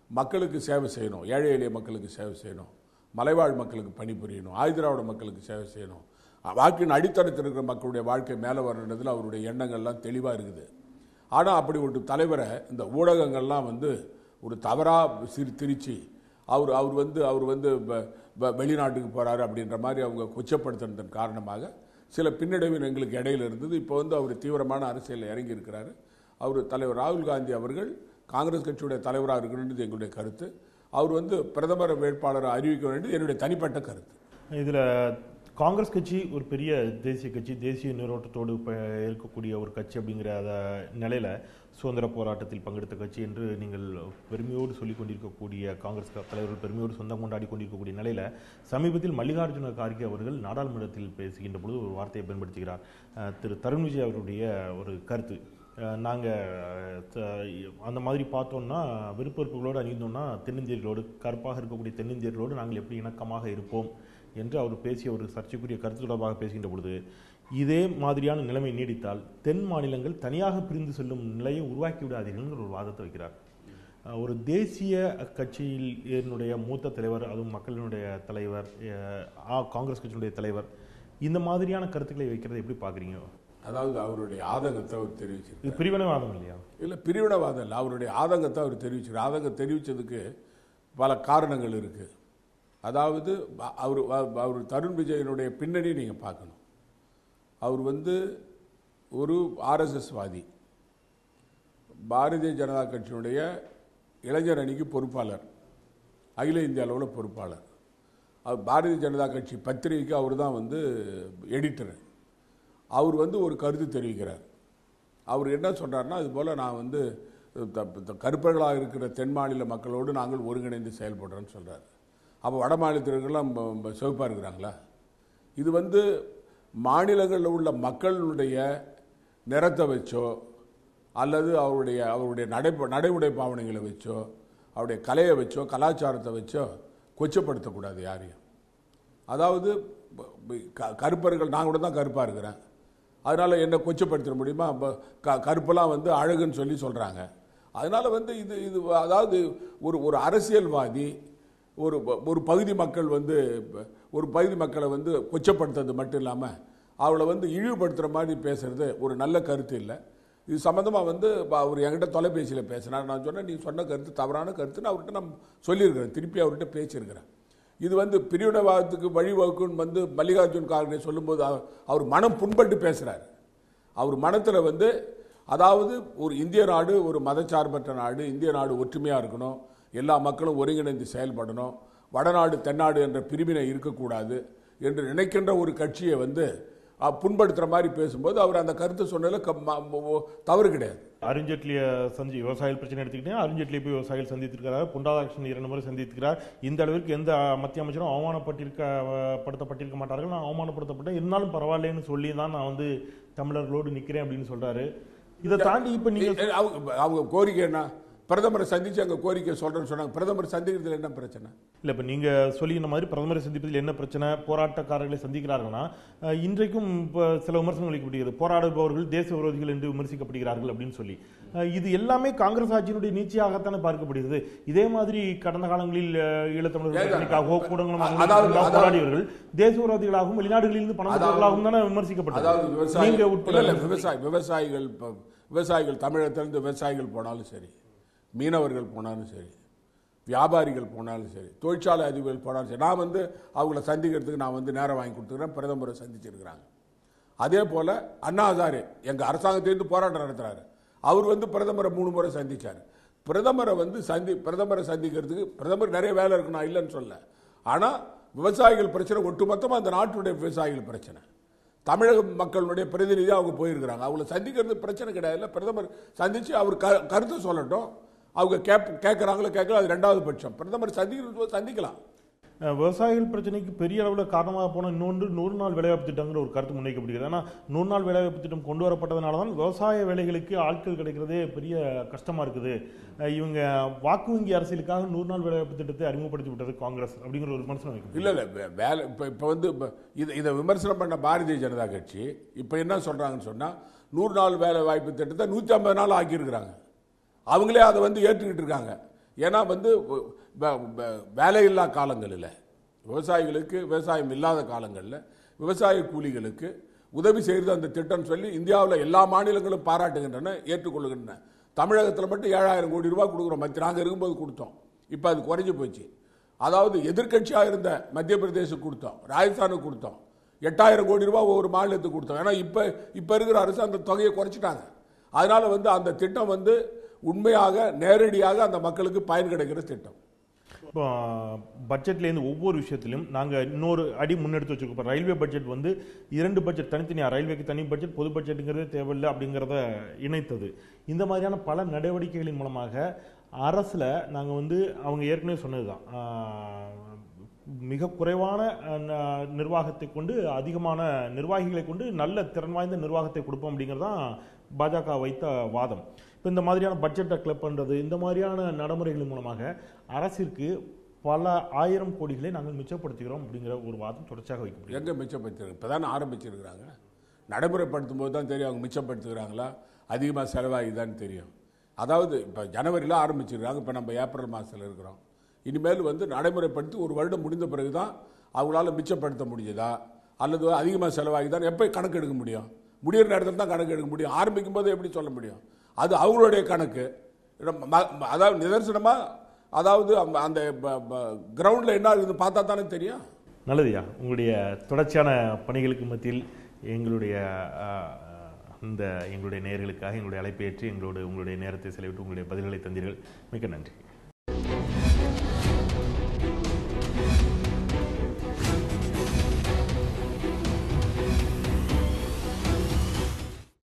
மக்களுக்கு சேவை செய்யணும், ஏழை எளிய மக்களுக்கு சேவை செய்யணும், மலைவாழ் மக்களுக்கு பணிபுரியணும், ஆயுதிராவிட மக்களுக்கு சேவை செய்யணும், வாக்கின் அடித்தளத்தில் இருக்கிற மக்களுடைய வாழ்க்கை மேலே வரணுன்றதுல அவருடைய எண்ணங்கள்லாம் தெளிவாக இருக்குது. ஆனால் அப்படி ஒரு தலைவரை இந்த ஊடகங்கள்லாம் வந்து ஒரு தவறாக திரிச்சு அவர் வந்து வெளிநாட்டுக்கு போகிறாரு அப்படின்ற மாதிரி அவங்க கொச்சப்படுத்துனதன் காரணமாக சில பின்னடைவு எங்களுக்கு இடையில இருந்தது. இப்போ வந்து அவர் தீவிரமான அரசியலில் இறங்கி இருக்கிறாரு. அவர் தலைவர் ராகுல் காந்தி அவர்கள் காங்கிரஸ் கட்சியுடைய தலைவராக இருக்கணுன்றது எங்களுடைய கருத்து. அவர் வந்து பிரதமர் வேட்பாளரை அறிவிக்க வேண்டியது என்னுடைய தனிப்பட்ட கருத்து. இதில் காங்கிரஸ் கட்சி ஒரு பெரிய தேசிய கட்சி, தேசிய நீரோட்டத்தோடு இருக்கக்கூடிய ஒரு கட்சி அப்படிங்கிற நிலையில் சுதந்திர போராட்டத்தில் பங்கெடுத்த கட்சி என்று நீங்கள் பெருமையோடு சொல்லிக் கொண்டிருக்கக்கூடிய காங்கிரஸ் தலைவர்கள் பெருமையோடு சொந்தம் கொண்டாடி கொண்டிருக்கக்கூடிய நிலையில் சமீபத்தில் மல்லிகார்ஜுன கார்கே அவர்கள் நாடாளுமன்றத்தில் பேசுகின்ற பொழுது ஒரு வார்த்தையை பயன்படுத்துகிறார். திரு தருண் விஜய் அவருடைய ஒரு கருத்து, நாங்கள் அந்த மாதிரி பார்த்தோம்னா விருப்பங்களோடு அணிந்தோம்னா தென்னிந்தியர்களோடு, கருப்பாக இருக்கக்கூடிய தென்னிந்தியர்களோடு நாங்கள் எப்படி இணக்கமாக இருப்போம் என்று அவர் பேசிய ஒரு சர்ச்சைக்குரிய கருத்து தொடர்பாக பேசுகின்ற பொழுது, இதே மாதிரியான நிலைமை நீடித்தால் தென் மாநிலங்கள் தனியாக பிரிந்து செல்லும் நிலையை உருவாக்கி விடாதீர்கள் ஒரு வாதத்தை வைக்கிறார். ஒரு தேசிய கட்சியில் என்னுடைய மூத்த தலைவர், அதுவும் மக்களினுடைய தலைவர், காங்கிரஸ் கட்சியினுடைய தலைவர் இந்த மாதிரியான கருத்துக்களை வைக்கிறத எப்படி பார்க்குறீங்க? அதாவது அவருடைய ஆதங்கத்தை அவர் தெரிவிச்சிருக்கார். இது பிரிவினைவாதம் இல்லையா? இல்லை, பிரிவினைவாதம் இல்லை, அவருடைய ஆதங்கத்தை அவர் தெரிவிச்சிருக்கார். ஆதங்கம் தெரிவித்ததுக்கு பல காரணங்கள் இருக்குது. அதாவது அவர் தருண் விஜயனுடைய பின்னணி நீங்கள் பார்க்கணும். அவர் வந்து ஒரு ஆர்எஸ்எஸ் வாதி, பாரதிய ஜனதா கட்சியினுடைய இளைஞர் அணிக்கு பொறுப்பாளர், அகில இந்திய அளவில் பொறுப்பாளர். அவர் பாரதிய ஜனதா கட்சி பத்திரிகைக்கு அவர் தான் வந்து எடிட்டர். அவர் வந்து ஒரு கருத்து தெரிவிக்கிறார். அவர் என்ன சொல்கிறாருன்னா, இது போல் நான் வந்து கருப்பர்களாக இருக்கிற தென் மாநில மக்களோடு நாங்கள் ஒருங்கிணைந்து செயல்படுறோன்னு சொல்கிறார். அப்போ வட மாநிலத்தினர்கள்லாம் சிவப்பாக இருக்கிறாங்களா? இது வந்து மாநிலங்களில் உள்ள மக்களுடைய நிறத்தை வச்சோ அல்லது அவருடைய நடைமுறை பாவனைகளை வச்சோ அவருடைய கலையை வச்சோ கலாச்சாரத்தை வச்சோ கொச்சப்படுத்தக்கூடாது யாரையும். அதாவது கருப்பர்கள், நான் கூட தான் கருப்பாக இருக்கிறேன், அதனால் என்ன கொச்சப்படுத்த முடியுமா? கருப்பெல்லாம் வந்து அழகுன்னு சொல்கிறாங்க. அதனால் வந்து இது அதாவது ஒரு அரசியல்வாதி ஒரு பகுதி மக்கள் வந்து ஒரு பகுதி மக்களை வந்து கொச்சப்படுத்துறது மட்டும் இல்லாமல் அவளை வந்து இழிவுபடுத்துகிற மாதிரி பேசுறது ஒரு நல்ல கருத்து இல்லை. இது சம்மந்தமாக வந்து அவர் என்கிட்ட தொலைபேசியில் பேசினார். நான் சொன்னேன், நீ சொன்ன கருத்து தவறான கருத்துன்னு அவர்கிட்ட நான் சொல்லியிருக்கிறேன், திருப்பி அவர்கிட்ட பேசியிருக்கிறேன். இது வந்து பிரிவினைவாதத்துக்கு வழிவகுக்குன்னு வந்து மல்லிகார்ஜுன் கார்கே சொல்லும்போது அவர் மனம் புண்பட்டு பேசுறாரு. அவர் மனத்துல வந்து அதாவது ஒரு இந்திய நாடு ஒரு மதச்சார்பற்ற நாடு, இந்திய நாடு ஒற்றுமையா இருக்கணும், எல்லா மக்களும் ஒருங்கிணைந்து செயல்படணும், வடநாடு தென்னாடு என்ற பிரிவினை இருக்கக்கூடாது என்று நினைக்கின்ற ஒரு கட்சியை வந்து புண்படுத்துற மாதிரி பேசும்போது அவர் அந்த கருத்து சொன்னதுல தவறு கிடையாது. அருண்ஜேட்லியை விவசாயிகள் பிரச்சனை எடுத்துக்கிட்டேன், அருண்ஜேட்லியை போய் விவசாயிகள் சந்தித்திருக்கிறார், பொன் ராதாகிருஷ்ணன் 2 முறை சந்தித்திருக்கிறார். இந்த அளவிற்கு எந்த மத்திய அமைச்சரும் அவமானப்பட்டிருக்க மாட்டார்கள். நான் அவமானப்படுத்தப்பட்டேன், இருந்தாலும் பரவாயில்லைன்னு சொல்லி தான் நான் வந்து தமிழர்களோடு நிற்கிறேன் அப்படின்னு சொல்றாரு. இதை தாண்டி இப்ப நீங்க அவங்க கோரிக்கை என்ன, பிரதமரை சந்திச்சு அங்க கோரிக்கை சொல்றேன்னு சொன்னாங்க. பிரதமர் சந்திக்கிறதுல என்ன பிரச்சனை இல்ல? இப்ப நீங்க சொல்லின மாதிரி பிரதமரை சந்திப்பதில் என்ன பிரச்சனை? போராட்டக்காரர்களை சந்திக்கிறார்கள்னா இன்றைக்கும் சில விமர்சனங்கள் வைக்கப்படுகிறது, போராடுபவர்கள் தேச விரோதிகள் என்று விமர்சிக்கப்படுகிறார்கள் அப்படின்னு சொல்லி. இது எல்லாமே காங்கிரஸ் ஆட்சியினுடைய நீட்சியாகத்தானே பார்க்கப்படுகிறது. இதே மாதிரி கடந்த காலங்களில் ஈழத்தமிழர்களுக்காகவோ கூடங்களும் போராடியவர்கள் தேச விரோதிகளாகவும் வெளிநாடுகளிலிருந்து பணம் பெற்றவர்களாகவும் தானே விமர்சிக்கப்பட்டது. விவசாயிகள் தமிழகத்திலிருந்து விவசாயிகள் போனாலும் சரி, மீனவர்கள் போனாலும் சரி, வியாபாரிகள் போனாலும் சரி, தொழிற்சாலை அதிபர்கள் போனாலும் சரி, நான் வந்து அவங்கள சந்திக்கிறதுக்கு நான் வந்து நேரம் வாங்கி கொடுத்துக்கிறேன். பிரதமரை சந்திச்சிருக்கிறாங்க. அதே போல அண்ணா ஹசாரே எங்க அரசாங்கத்திலிருந்து போராட்டம் நடத்துறாரு, அவர் வந்து பிரதமரை 3 முறை சந்திச்சார். பிரதமரை சந்திக்கிறதுக்கு பிரதமர் நிறைய வேலை இருக்கு, நான் இல்லைன்னு சொல்ல. ஆனா விவசாயிகள் பிரச்சனை ஒட்டுமொத்தமா அந்த நாட்டுடைய விவசாயிகள் பிரச்சனை, தமிழக மக்களுடைய பிரதிநிதி அவங்க போயிருக்கிறாங்க. அவங்கள சந்திக்கிறது பிரச்சனை கிடையாது. பிரதமர் சந்திச்சு அவர் கருத்து சொல்லட்டும், அவங்க கேட்கறாங்களோ கேட்கலாம், அது 2வது பட்சம். பிரதமர் சந்திக்கலாம். விவசாயிகள் பிரச்சனைக்கு பெரிய அளவில் காரணமாக போன இன்னொன்று 100 நாள் வேலைவாய்ப்பு திட்டங்கிற ஒரு கருத்து முன்வைக்கப்படுகிறது. ஆனால் 100 நாள் வேலைவாய்ப்பு திட்டம் கொண்டு வரப்பட்டதுனால தான் விவசாய வேலைகளுக்கு ஆட்கள் கிடைக்கிறதே பெரிய கஷ்டமா இருக்குது. இவங்க வாக்கு வங்கி அரசியலுக்காக 100 நாள் வேலைவாய்ப்பு திட்டத்தை அறிமுகப்படுத்தி விட்டது காங்கிரஸ் அப்படிங்கிற ஒரு விமர்சனம் வைக்கும். இல்லை வேலை இப்போ வந்து இதை விமர்சனம் பண்ண பாரதிய ஜனதா கட்சி இப்போ என்ன சொல்றாங்கன்னு சொன்னா, 100 நாள் வேலை வாய்ப்பு திட்டத்தை 150 நாள் ஆக்கியிருக்கிறாங்க. அவங்களே அதை வந்து ஏற்றுக்கிட்டு இருக்காங்க. ஏன்னா வந்து வேலையில்லா காலங்களில் விவசாயிகளுக்கு, விவசாயம் இல்லாத காலங்களில் விவசாய கூலிகளுக்கு உதவி செய்கிறது அந்த திட்டம் சொல்லி இந்தியாவில் எல்லா மாநிலங்களும் பாராட்டுகின்றன, ஏற்றுக்கொள்ளுகின்றன. தமிழகத்தில் மட்டும் 7000 கோடி ரூபாய் கொடுக்குறோம். நாங்கள் இருக்கும்போது கொடுத்தோம், இப்போ அது குறைஞ்சி போச்சு. அதாவது எதிர்கட்சியாக இருந்த மத்திய பிரதேசத்துக்கு கொடுத்தோம், ராஜஸ்தானுக்கு கொடுத்தோம், 8000 கோடி ரூபாய் ஒவ்வொரு மாநிலத்துக்கு கொடுத்தோம். ஏன்னா இப்போ இருக்கிற அரசு அந்த தொகையை குறைச்சிட்டாங்க. அதனால வந்து அந்த திட்டம் வந்து உண்மையாக நேரடியாக அந்த மக்களுக்கு பயன் கிடைக்கிற திட்டம். பட்ஜெட்லேருந்து ஒவ்வொரு விஷயத்திலும் நாங்கள் இன்னொரு அடி முன்னெடுத்து வச்சிருக்கோம். ரயில்வே பட்ஜெட் வந்து 2 பட்ஜெட் தனித்தனியாக, ரயில்வேக்கு தனி பட்ஜெட், பொது பட்ஜெட்டுங்கிறதே தேவையில்லை அப்படிங்கிறத இணைத்தது. இந்த மாதிரியான பல நடவடிக்கைகளின் மூலமாக அரசில் நாங்கள் வந்து அவங்க ஏற்கனவே சொன்னதுதான், மிக குறைவான நிர்வாகத்தை கொண்டு அதிகமான நிர்வாகிகளை கொண்டு நல்ல திறன் வாய்ந்த நிர்வாகத்தை கொடுப்போம் அப்படிங்கிறதான் பாஜக வைத்த வாதம். இப்போ இந்த மாதிரியான பட்ஜெட்டை கிளப் பண்ணுறது, இந்த மாதிரியான நடைமுறைகளின் மூலமாக அரசிற்கு பல 1000 கோடிகளை நாங்கள் மிச்சப்படுத்துகிறோம் அப்படிங்கிற ஒரு வாதம் தொடர்ச்சியாக வைக்கப்படுது. எங்கே மிச்சப்படுத்திருக்காங்க? இப்போ தானே ஆரம்பிச்சிருக்கிறாங்க. நடைமுறைப்படுத்தும் போது தான் தெரியும் அவங்க மிச்சப்படுத்துகிறாங்களா, அதிகமாக செலவாகிதான்னு தெரியும். அதாவது இப்போ ஜனவரியில் ஆரம்பிச்சிருக்காங்க, இப்போ நம்ம ஏப்ரல் மாதத்தில் இருக்கிறோம். இனிமேல் வந்து நடைமுறைப்படுத்தி 1 வருடம் முடிந்த பிறகு தான் அவங்களால மிச்சப்படுத்த முடியுதா அல்லது அதிகமாக செலவாகிதான் எப்போ கணக்கு எடுக்க முடியும்? முடிகிற நேரத்தில் தான் கணக்கு எடுக்க முடியும். ஆரம்பிக்கும் போது எப்படி சொல்ல முடியும்? அது அவங்களுடைய கணக்கு. அதாவது நிதர்சனமாக, அதாவது அந்த கிரவுண்டில் என்ன இருக்குதுன்னு பார்த்தா தானே தெரியும். நல்லதுயா, உங்களுடைய தொடர்ச்சியான பணிகளுக்கு மத்தியில் எங்களுடைய நேயர்களுக்காக எங்களுடைய அழைப்பை ஏற்று உங்களுடைய நேரத்தை செலவிட்டு உங்களுடைய பதில்களை தந்தீர்கள். மிக்க நன்றி.